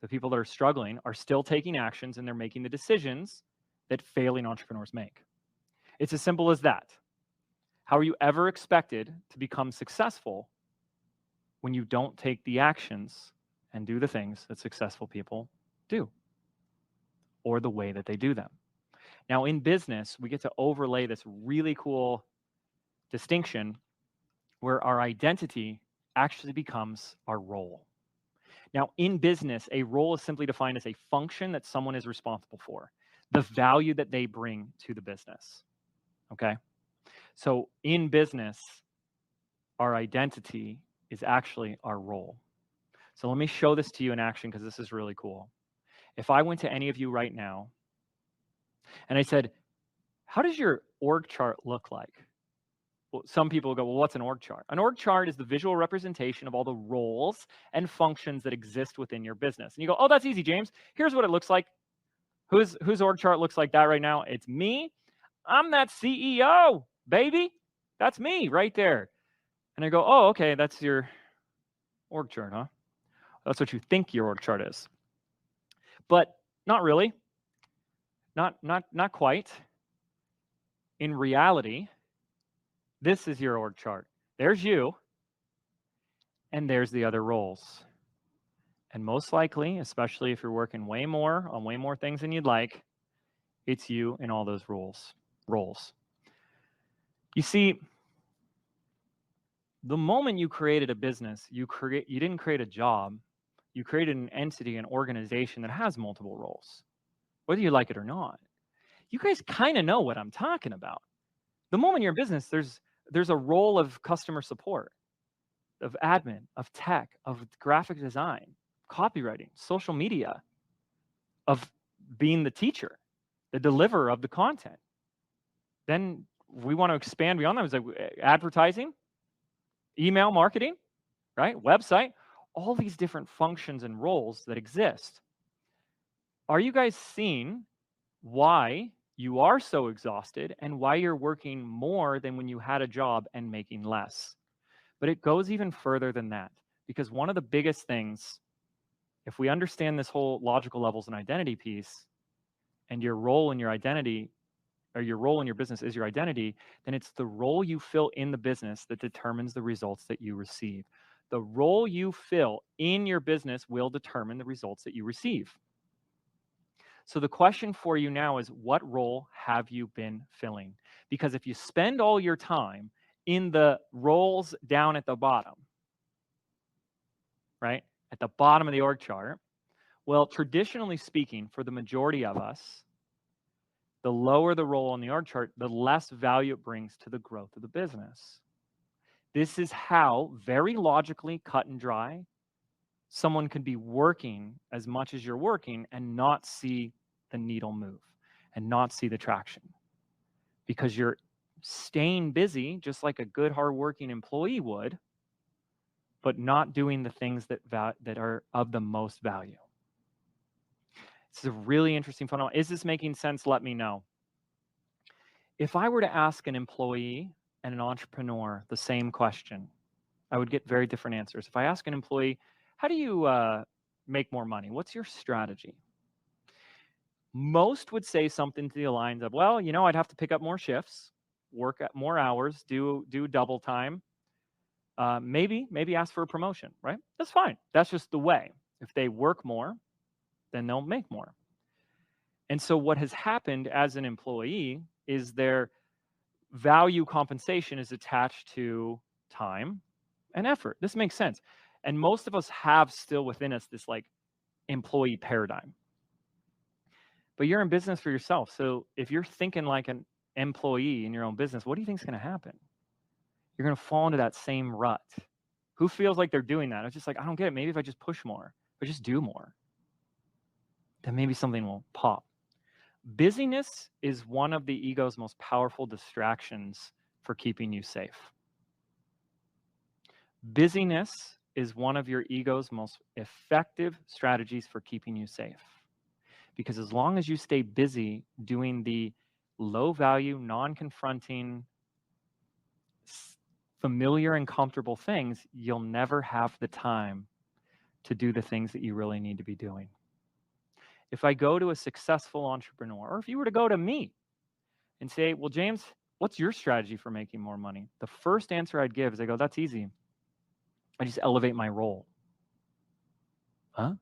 the people that are struggling, are still taking actions and they're making the decisions that failing entrepreneurs make. It's as simple as that. How are you ever expected to become successful when you don't take the actions and do the things that successful people do, or the way that they do them? Now, in business, we get to overlay this really cool distinction where our identity actually becomes our role. Now, in business, a role is simply defined as a function that someone is responsible for, the value that they bring to the business. Okay? So in business, our identity is actually our role. So let me show this to you in action because this is really cool. If I went to any of you right now and I said, how does your org chart look like? Well, some people go, well, what's an org chart? An org chart is the visual representation of all the roles and functions that exist within your business. And you go, oh, that's easy, James. Here's what it looks like. Whose org chart looks like that right now? It's me. I'm that CEO, baby. That's me right there. And I go, oh, okay, that's your org chart, huh? That's what you think your org chart is. But not really. Not quite. In reality, this is your org chart. There's you, and there's the other roles. And most likely, especially if you're working on way more things than you'd like, it's you in all those roles. You see, the moment you created a business, you didn't create a job. You created an entity, an organization that has multiple roles, whether you like it or not. You guys kind of know what I'm talking about. The moment you're in business, there's a role of customer support, of admin, of tech, of graphic design, copywriting, social media, of being the teacher, the deliverer of the content. Then we want to expand beyond that. It's like advertising, email marketing, right? Website, all these different functions and roles that exist. Are you guys seeing why you are so exhausted and why you're working more than when you had a job and making less? But it goes even further than that, because one of the biggest things, if we understand this whole logical levels and identity piece, and your role in your identity, or your role in your business is your identity, then it's the role you fill in the business that determines the results that you receive. The role you fill in your business will determine the results that you receive. So the question for you now is, what role have you been filling? Because if you spend all your time in the roles down at the bottom, right, at the bottom of the org chart, well, traditionally speaking, for the majority of us, the lower the role on the org chart, the less value it brings to the growth of the business. This is how, very logically, cut and dry, someone could be working as much as you're working and not see the needle move and not see the traction, because you're staying busy just like a good hardworking employee would, but not doing the things that are of the most value. This is a really interesting phenomenon. Is this making sense? Let me know. If I were to ask an employee and an entrepreneur the same question, I would get very different answers. If I ask an employee, how do you make more money? What's your strategy? Most would say something to the lines of, well, I'd have to pick up more shifts, work at more hours, do double time, maybe ask for a promotion, right? That's fine. That's just the way. If they work more, then they'll make more. And so what has happened as an employee is their value compensation is attached to time and effort. This makes sense. And most of us have still within us this like employee paradigm. But you're in business for yourself. So if you're thinking like an employee in your own business, what do you think is going to happen? You're going to fall into that same rut. Who feels like they're doing that? It's just like, I don't get it. Maybe if I just push more, if I just do more, then maybe something will pop. Busyness is one of the ego's most powerful distractions for keeping you safe. Busyness is one of your ego's most effective strategies for keeping you safe. Because as long as you stay busy doing the low value, non-confronting, familiar and comfortable things, you'll never have the time to do the things that you really need to be doing. If I go to a successful entrepreneur, or if you were to go to me and say, well, James, what's your strategy for making more money? The first answer I'd give is I go, that's easy. I just elevate my role. Huh?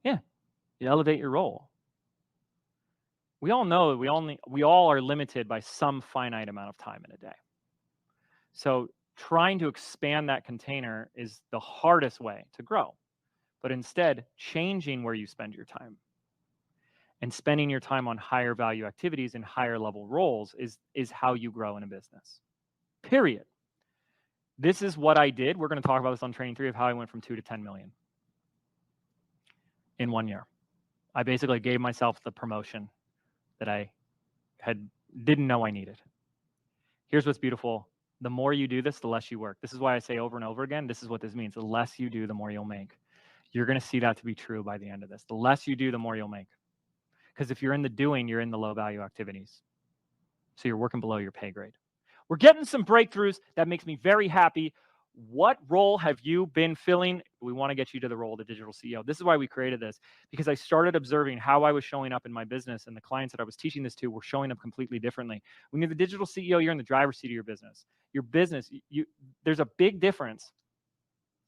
Yeah, you elevate your role. We all know that we all are limited by some finite amount of time in a day. So trying to expand that container is the hardest way to grow. But instead, changing where you spend your time and spending your time on higher value activities and higher level roles is how you grow in a business. Period. This is what I did. We're going to talk about this on Training 3 of how I went from 2 to 10 million in 1 year. I basically gave myself the promotion that I didn't know I needed. Here's what's beautiful. The more you do this, the less you work. This is why I say over and over again, this is what this means. The less you do, the more you'll make. You're going to see that to be true by the end of this. The less you do, the more you'll make. Because if you're in the doing, you're in the low value activities. So you're working below your pay grade. We're getting some breakthroughs. That makes me very happy. What role have you been filling? We want to get you to the role of the digital CEO. This is why we created this, because I started observing how I was showing up in my business, and the clients that I was teaching this to were showing up completely differently. When you're the digital CEO, you're in the driver's seat of your business. Your business, there's a big difference,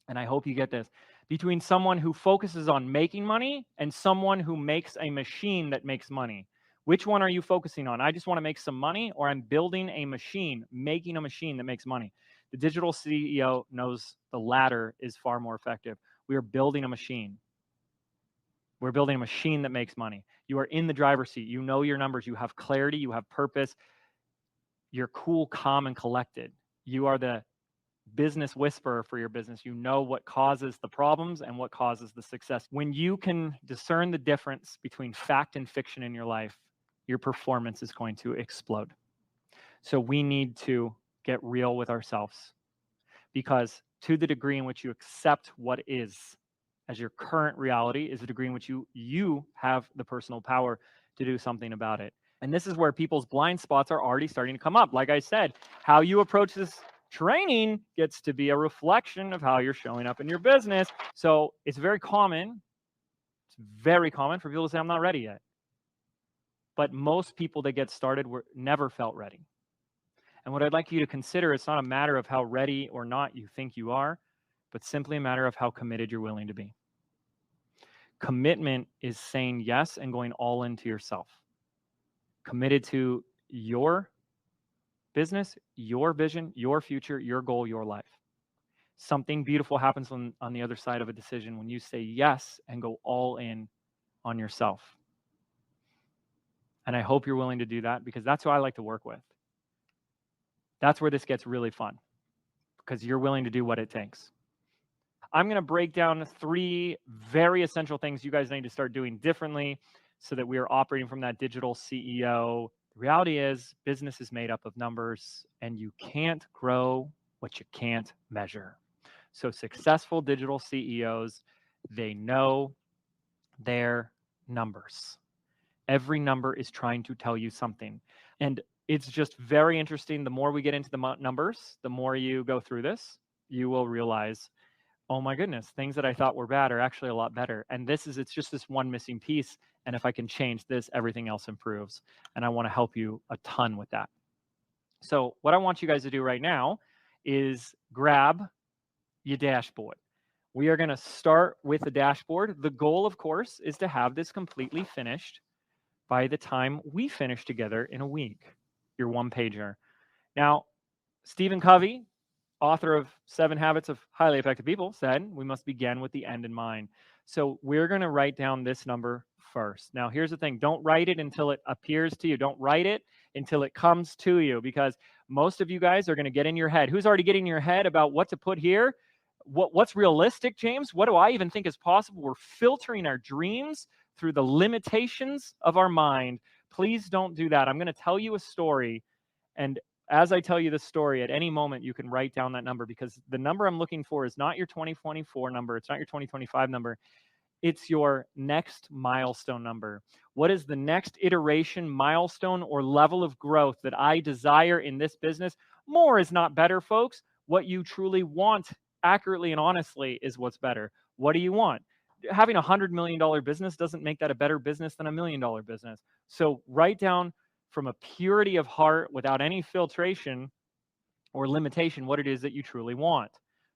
and I hope you get this, between someone who focuses on making money and someone who makes a machine that makes money. Which one are you focusing on? I just want to make some money, or I'm building a machine, making a machine that makes money. The digital CEO knows the latter is far more effective. We are building a machine. We're building a machine that makes money. You are in the driver's seat. You know your numbers. You have clarity. You have purpose. You're cool, calm, and collected. You are the business whisperer for your business. You know what causes the problems and what causes the success. When you can discern the difference between fact and fiction in your life, your performance is going to explode. So we need to get real with ourselves, because to the degree in which you accept what is, as your current reality is a degree in which you have the personal power to do something about it. And this is where people's blind spots are already starting to come up. Like I said, how you approach this training gets to be a reflection of how you're showing up in your business. So it's very common for people to say, I'm not ready yet. But most people that get started never felt ready. And what I'd like you to consider, it's not a matter of how ready or not you think you are, but simply a matter of how committed you're willing to be. Commitment is saying yes and going all into yourself. Committed to your business, your vision, your future, your goal, your life. Something beautiful happens on the other side of a decision when you say yes and go all in on yourself. And I hope you're willing to do that, because that's who I like to work with. That's where this gets really fun, because you're willing to do what it takes. I'm going to break down 3 very essential things you guys need to start doing differently so that we are operating from that digital CEO. The reality is business is made up of numbers, and you can't grow what you can't measure. So successful digital CEOs, they know their numbers. Every number is trying to tell you something. And it's just very interesting. The more we get into the numbers, the more you go through this, you will realize, oh my goodness, things that I thought were bad are actually a lot better. And it's just this one missing piece. And if I can change this, everything else improves. And I want to help you a ton with that. So what I want you guys to do right now is grab your dashboard. We are going to start with the dashboard. The goal, of course, is to have this completely finished by the time we finish together in a week, your one-pager. Now, Stephen Covey, author of 7 Habits of Highly Effective People, said we must begin with the end in mind. So we're going to write down this number first. Now, here's the thing. Don't write it until it appears to you. Don't write it until it comes to you, because most of you guys are going to get in your head. Who's already getting in your head about what to put here? What's realistic, James? What do I even think is possible? We're filtering our dreams through the limitations of our mind. Please don't do that. I'm going to tell you a story, and as I tell you the story, at any moment you can write down that number, because the number I'm looking for is not your 2024 number. It's not your 2025 number. It's your next milestone number. What is the next iteration, milestone, or level of growth that I desire in this business? More is not better, folks. What you truly want, accurately and honestly, is what's better. What do you want? Having a $100 million business doesn't make that a better business than a $1 million business. So write down from a purity of heart, without any filtration or limitation, what it is that you truly want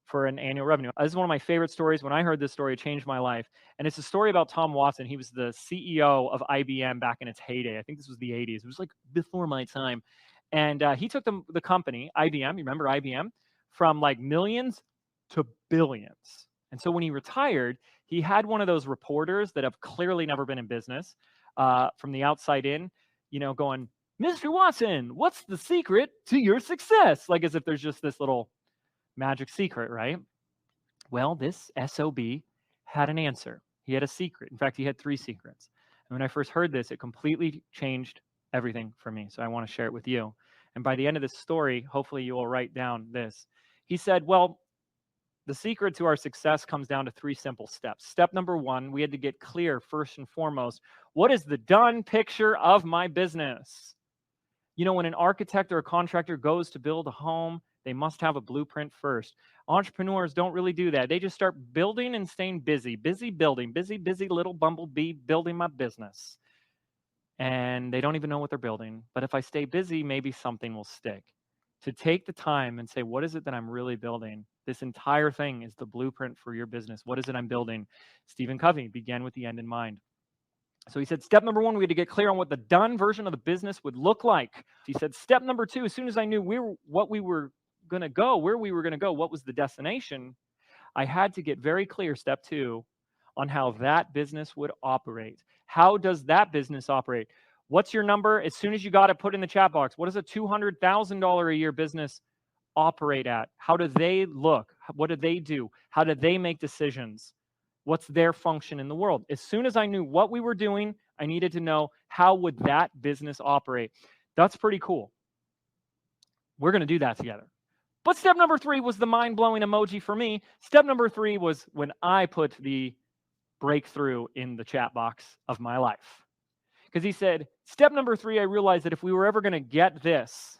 for an annual revenue. This is one of my favorite stories. When I heard this story, it changed my life. And it's a story about Tom Watson. He was the CEO of IBM back in its heyday. I think this was the 80s. It was like before my time. And he took the company, IBM, you remember IBM, from like millions to billions. And so when he retired, he had one of those reporters that have clearly never been in business from the outside in, going, Mr. Watson, what's the secret to your success? Like as if there's just this little magic secret, right? Well, this SOB had an answer. He had a secret. In fact, he had 3 secrets. And when I first heard this, it completely changed everything for me. So I want to share it with you. And by the end of this story, hopefully you will write down this. He said, well, the secret to our success comes down to 3 simple steps. Step number 1, we had to get clear first and foremost. What is the done picture of my business? When an architect or a contractor goes to build a home, they must have a blueprint first. Entrepreneurs don't really do that. They just start building and staying busy building, busy little bumblebee building my business. And they don't even know what they're building. But if I stay busy, maybe something will stick. To take the time and say, what is it that I'm really building? This entire thing is the blueprint for your business. What is it I'm building? Stephen Covey began with the end in mind. So he said, step number 1, we had to get clear on what the done version of the business would look like. He said, step number 2, as soon as I knew where we were going to go, what was the destination, I had to get very clear, step 2, on how that business would operate. How does that business operate? What's your number? As soon as you got it, put in the chat box. What does a $200,000 a year business operate at? How do they look? What do they do? How do they make decisions? What's their function in the world? As soon as I knew what we were doing, I needed to know how would that business operate. That's pretty cool. We're going to do that together. But step number 3 was the mind-blowing emoji for me. Step number 3 was when I put the breakthrough in the chat box of my life. Because he said, step number 3, I realized that if we were ever going to get this,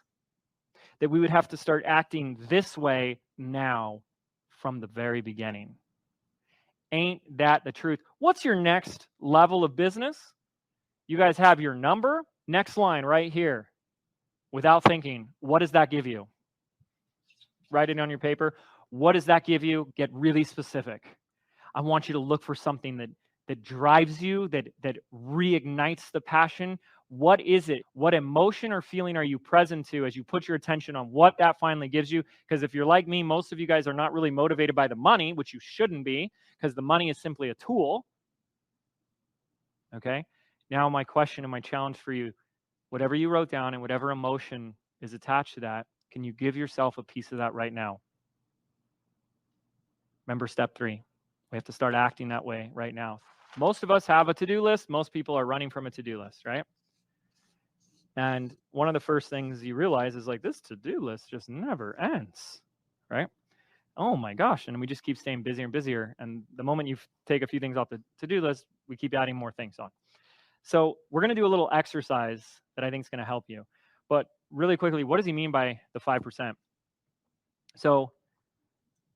that we would have to start acting this way now from the very beginning. Ain't that the truth? What's your next level of business? You guys have your number. Next line right here. Without thinking, what does that give you? Write it on your paper. What does that give you? Get really specific. I want you to look for something that drives you, that reignites the passion. What is it? What emotion or feeling are you present to as you put your attention on what that finally gives you? Because if you're like me, most of you guys are not really motivated by the money, which you shouldn't be, because the money is simply a tool. Okay? Now my question and my challenge for you, whatever you wrote down and whatever emotion is attached to that, can you give yourself a piece of that right now? Remember step 3. We have to start acting that way right now. Most of us have a to-do list. Most people are running from a to-do list, right? And one of the first things you realize is like, this to-do list just never ends, right? Oh my gosh. And we just keep staying busier and busier. And the moment you take a few things off the to-do list, we keep adding more things on. So we're going to do a little exercise that I think is going to help you. But really quickly, what does he mean by the 5%? So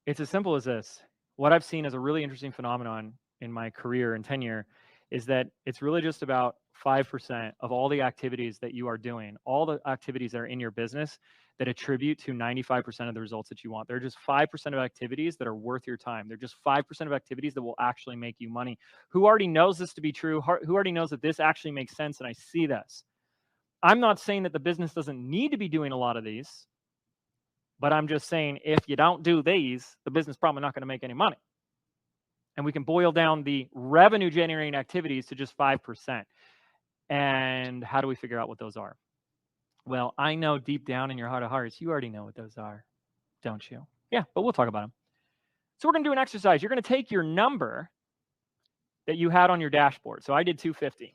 it's as simple as this. What I've seen as a really interesting phenomenon in my career and tenure is that it's really just about 5% of all the activities that you are doing, all the activities that are in your business that attribute to 95% of the results that you want. They're just 5% of activities that are worth your time. They're just 5% of activities that will actually make you money. Who already knows this to be true? Who already knows that this actually makes sense and I see this? I'm not saying that the business doesn't need to be doing a lot of these, but I'm just saying if you don't do these, the business is probably not going to make any money. And we can boil down the revenue generating activities to just 5%. And how do we figure out what those are? Well, I know deep down in your heart of hearts, you already know what those are, don't you? Yeah, but we'll talk about them. So we're going to do an exercise. You're going to take your number that you had on your dashboard. So I did 250.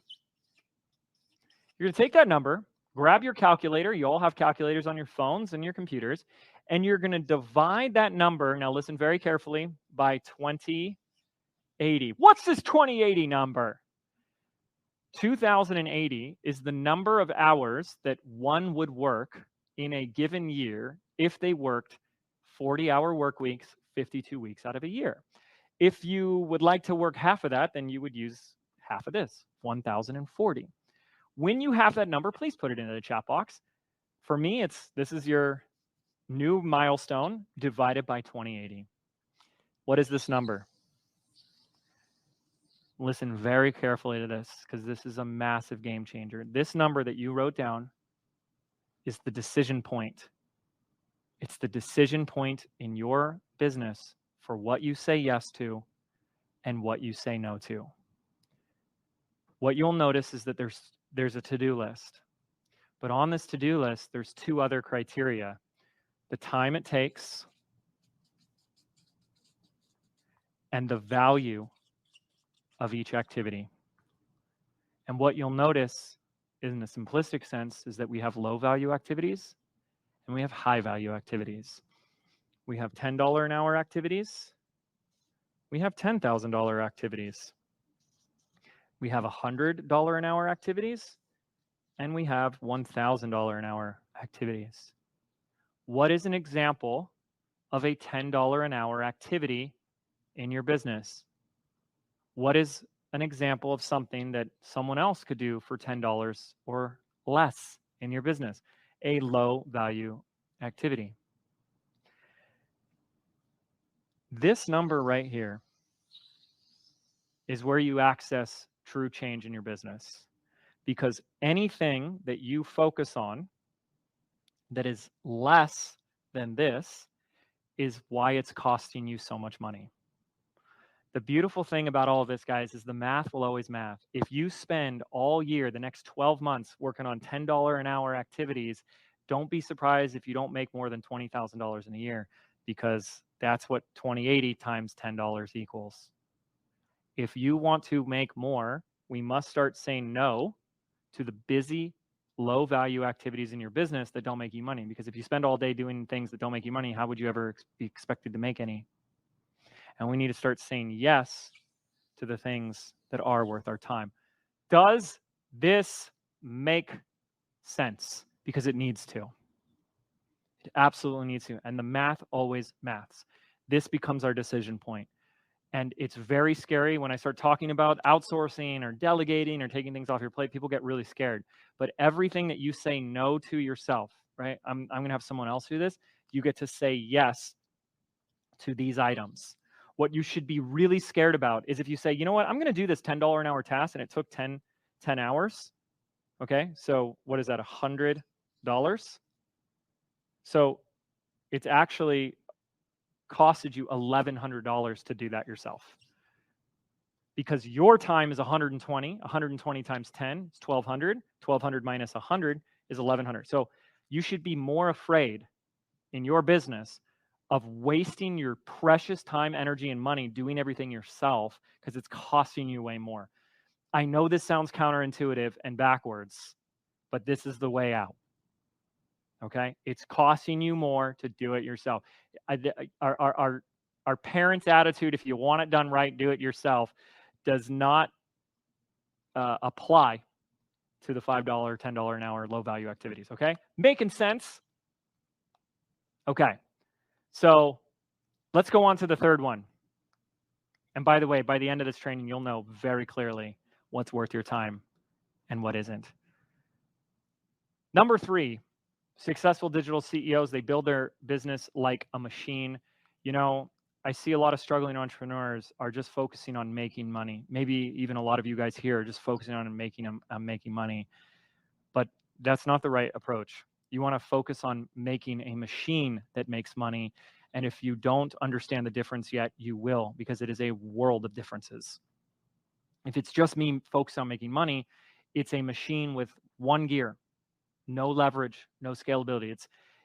You're going to take that number, grab your calculator. You all have calculators on your phones and your computers. And you're going to divide that number, now listen very carefully, by 2080. What's this 2080 number? 2080 is the number of hours that one would work in a given year if they worked 40-hour work weeks, 52 weeks out of a year. If you would like to work half of that, then you would use half of this, 1,040. When you have that number, please put it into the chat box. For me, this is your new milestone divided by 2080. What is this number? Listen very carefully to this because this is a massive game changer. This number that you wrote down is the decision point. It's the decision point in your business for what you say yes to and what you say no to. What you'll notice is that there's a to-do list. But on this to-do list, there's 2 other criteria. The time it takes and the value of each activity. And what you'll notice in a simplistic sense is that we have low value activities and we have high value activities. We have $10 an hour activities. We have $10,000 activities. We have $100 an hour activities and we have $1,000 an hour activities. What is an example of a $10 an hour activity in your business? What is an example of something that someone else could do for $10 or less in your business? A low value activity. This number right here is where you access true change in your business. Because anything that you focus on that is less than this is why it's costing you so much money. The beautiful thing about all of this, guys, is the math will always math. If you spend all year, the next 12 months, working on $10 an hour activities, don't be surprised if you don't make more than $20,000 in a year, because that's what 2080 times $10 equals. If you want to make more, we must start saying no to the busy, low-value activities in your business that don't make you money. Because if you spend all day doing things that don't make you money, how would you ever be expected to make any? And we need to start saying yes to the things that are worth our time. Does this make sense? Because it needs to. It absolutely needs to. And the math always maths. This becomes our decision point. And it's very scary when I start talking about outsourcing or delegating or taking things off your plate. People get really scared. But everything that you say no to yourself, right? I'm going to have someone else do this. You get to say yes to these items. What you should be really scared about is if you say, you know what, I'm going to do this $10 an hour task and it took 10 hours. Okay, so what is that, $100? So it's actually costed you $1,100 to do that yourself. Because your time is 120 times 10 is 1,200. 1,200 minus 100 is 1,100. So you should be more afraid in your business of wasting your precious time, energy, and money doing everything yourself because it's costing you way more. I know this sounds counterintuitive and backwards, but this is the way out. Okay? It's costing you more to do it yourself. Our parents' attitude, if you want it done right, do it yourself, does not apply to the $5, $10 an hour low value activities. Okay? Making sense? Okay. So let's go on to the third one. And by the way, by the end of this training, you'll know very clearly what's worth your time and what isn't. Number 3, successful digital CEOs, they build their business like a machine. You know, I see a lot of struggling entrepreneurs are just focusing on making money. Maybe even a lot of you guys here are just focusing on making money. But that's not the right approach. You want to focus on making a machine that makes money. And if you don't understand the difference yet, you will, because it is a world of differences. If it's just me focused on making money, it's a machine with one gear, no leverage, no scalability.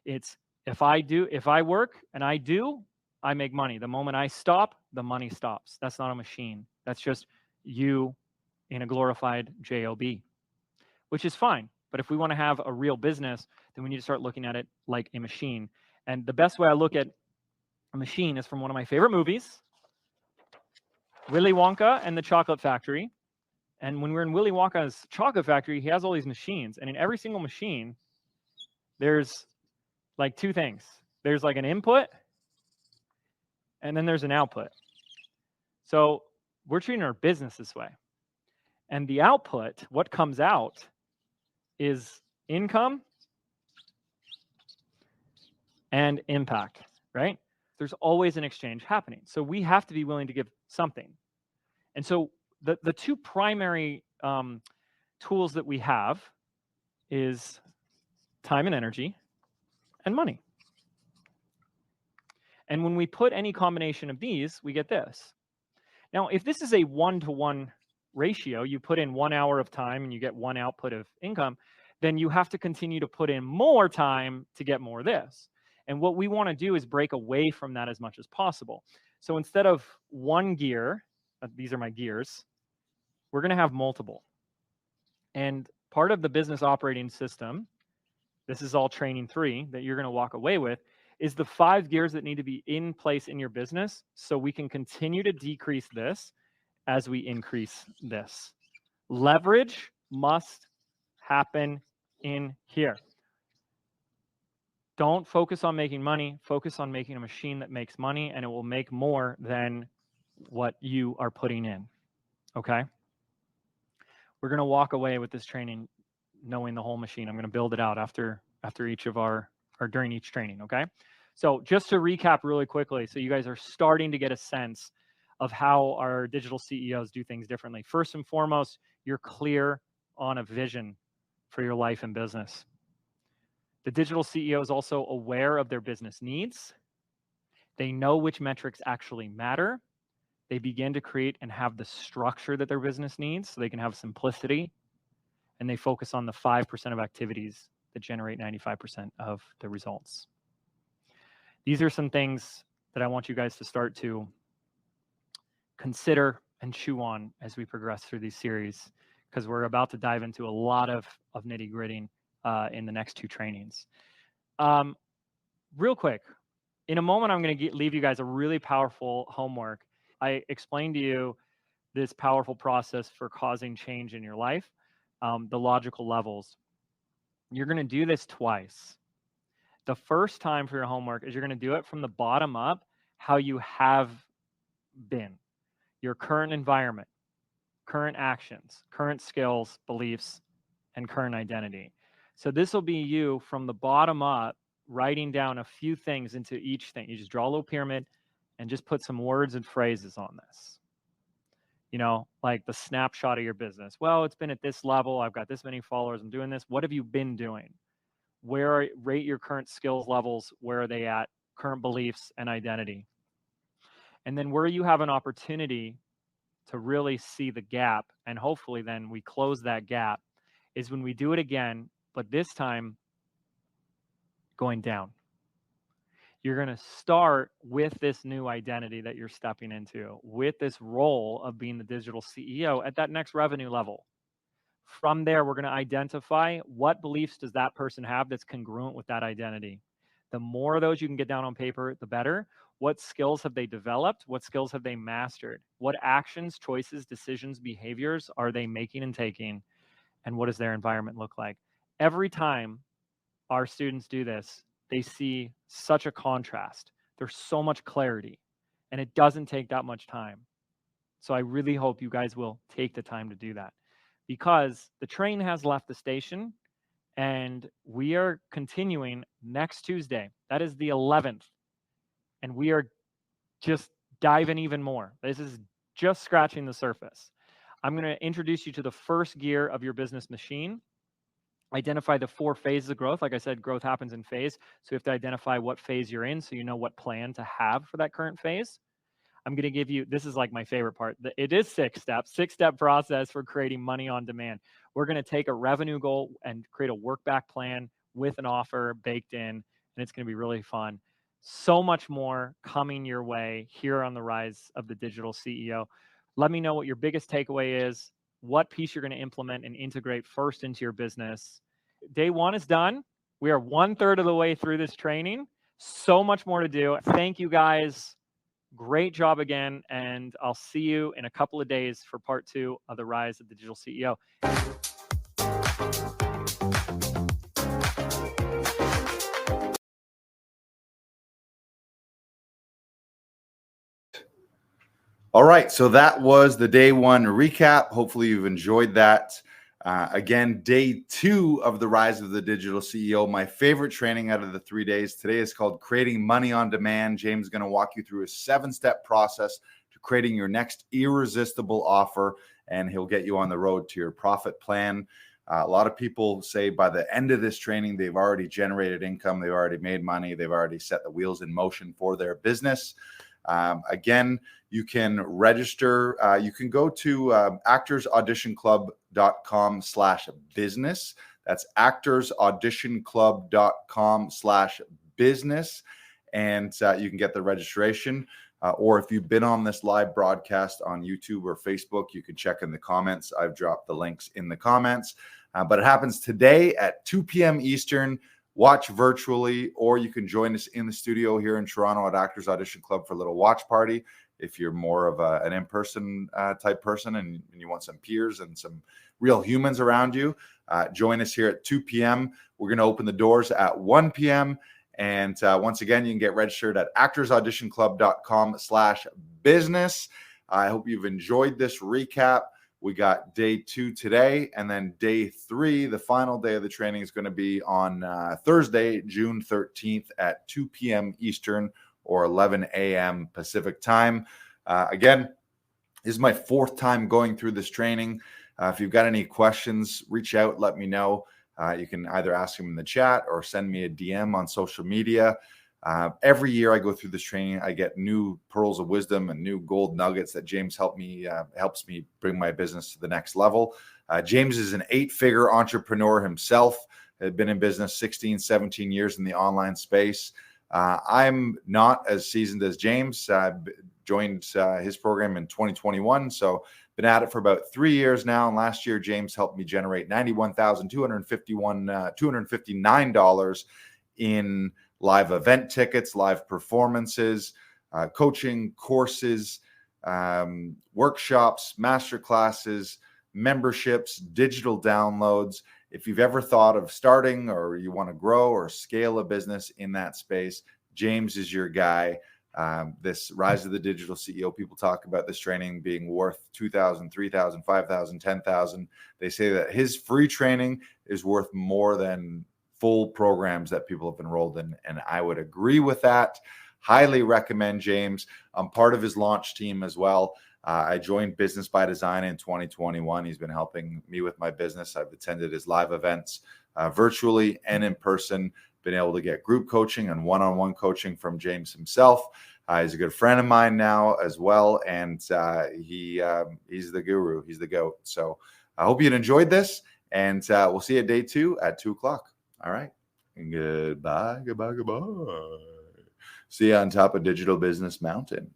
It's if I work and I make money. The moment I stop, the money stops. That's not a machine. That's just you in a glorified job, which is fine. But if we want to have a real business, then we need to start looking at it like a machine. And the best way I look at a machine is from one of my favorite movies, Willy Wonka and the Chocolate Factory. And when we're in Willy Wonka's chocolate factory, he has all these machines. And in every single machine, there's like 2 things. There's like an input, and then there's an output. So we're treating our business this way. And the output, what comes out, is income and impact, right? There's always an exchange happening. So we have to be willing to give something. And so the 2 primary tools that we have is time and energy and money. And when we put any combination of these, we get this. Now, if this is a 1-to-1 ratio, you put in 1 hour of time and you get 1 output of income, then you have to continue to put in more time to get more of this. And what we want to do is break away from that as much as possible. So instead of 1 gear, these are my gears, we're going to have multiple. And part of the business operating system, this is all training 3 that you're going to walk away with, is the 5 gears that need to be in place in your business so we can continue to decrease this as we increase this. Leverage must happen in here. Don't focus on making money. Focus on making a machine that makes money, and it will make more than what you are putting in. Okay? We're going to walk away with this training knowing the whole machine. I'm going to build it out after each of our, or during each training, okay? So just to recap really quickly, so you guys are starting to get a sense of how our digital CEOs do things differently. First and foremost, you're clear on a vision for your life and business. The digital CEO is also aware of their business needs. They know which metrics actually matter. They begin to create and have the structure that their business needs so they can have simplicity. And they focus on the 5% of activities that generate 95% of the results. These are some things that I want you guys to start to consider and chew on as we progress through these series, because we're about to dive into a lot of nitty-gritty in the next 2 trainings. Real quick, in a moment, I'm going to leave you guys a really powerful homework. I explained to you this powerful process for causing change in your life, the logical levels. You're going to do this twice. The first time for your homework is you're going to do it from the bottom up, how you have been, your current environment, current actions, current skills, beliefs, and current identity. So this will be you from the bottom up, writing down a few things into each thing. You just draw a little pyramid and just put some words and phrases on this. You know, like the snapshot of your business. Well, it's been at this level. I've got this many followers. I'm doing this. What have you been doing? Rate your current skills levels. Where are they at? Current beliefs and identity. And then where you have an opportunity to really see the gap, and hopefully then we close that gap, is when we do it again, but this time going down. You're going to start with this new identity that you're stepping into, with this role of being the digital CEO at that next revenue level. From there, we're going to identify what beliefs does that person have that's congruent with that identity. The more of those you can get down on paper, the better. What skills have they developed? What skills have they mastered? What actions, choices, decisions, behaviors are they making and taking? And what does their environment look like? Every time our students do this, they see such a contrast. There's so much clarity, and it doesn't take that much time. So I really hope you guys will take the time to do that, because the train has left the station and we are continuing next Tuesday. That is the 11th. And we are just diving even more. This is just scratching the surface. I'm going to introduce you to the first gear of your business machine. Identify the 4 phases of growth. Like I said, growth happens in phase. So you have to identify what phase you're in so you know what plan to have for that current phase. I'm going to give you, this is like my favorite part. It is 6 steps, 6-step process for creating money on demand. We're going to take a revenue goal and create a work back plan with an offer baked in, and it's going to be really fun. So much more coming your way here on the Rise of the Digital CEO. Let me know what your biggest takeaway is, what piece you're going to implement and integrate first into your business. Day 1 is done. We are 1/3 of the way through this training. So much more to do. Thank you guys. Great job again. And I'll see you in a couple of days for part 2 of the Rise of the Digital CEO. All right, so that was the day 1 recap. Hopefully you've enjoyed that. Again, day 2 of the Rise of the Digital CEO, my favorite training out of the 3 days. Today is called Creating Money on Demand. James is going to walk you through a 7-step process to creating your next irresistible offer, and he'll get you on the road to your profit plan. A lot of people say by the end of this training, they've already generated income, they've already made money, they've already set the wheels in motion for their business. Again, you can register. You can go to actorsauditionclub.com/business. That's actorsauditionclub.com/business. And you can get the registration. Or if you've been on this live broadcast on YouTube or Facebook, you can check in the comments. I've dropped the links in the comments. But it happens today at 2 p.m. Eastern. Watch virtually, or you can join us in the studio here in Toronto at Actors Audition Club for a little watch party. If you're more of an in-person type person and you want some peers and some real humans around you, join us here at 2 p.m. We're going to open the doors at 1 p.m. And once again, you can get registered at actorsauditionclub.com/business. I hope you've enjoyed this recap. We got day 2 today, and then day 3, the final day of the training, is going to be on Thursday, June 13th at 2 p.m. Eastern or 11 a.m. Pacific time. Again, this is my 4th time going through this training. If you've got any questions, reach out, let me know. You can either ask them in the chat or send me a DM on social media. Every year I go through this training, I get new pearls of wisdom and new gold nuggets that James helps me bring my business to the next level. James is an 8-figure entrepreneur himself, had been in business 16, 17 years in the online space. I'm not as seasoned as James. I joined his program in 2021, so been at it for about 3 years now. And last year, James helped me generate $91,259 in live event tickets, live performances, coaching, courses, workshops, master classes, memberships, digital downloads. If you've ever thought of starting or you want to grow or scale a business in that space, James is your guy. This Rise of the Digital CEO, people talk about this training being worth $2,000, $3,000, $5,000, $10,000. They say that his free training is worth more than full programs that people have enrolled in. And I would agree with that. Highly recommend James. I'm part of his launch team as well. I joined Business by Design in 2021. He's been helping me with my business. I've attended his live events virtually and in person, been able to get group coaching and one-on-one coaching from James himself. He's a good friend of mine now as well. And he's the guru. He's the GOAT. So I hope you enjoyed this. And we'll see you at day 2 at 2:00. All right. Goodbye. See you on top of Digital Business Mountain.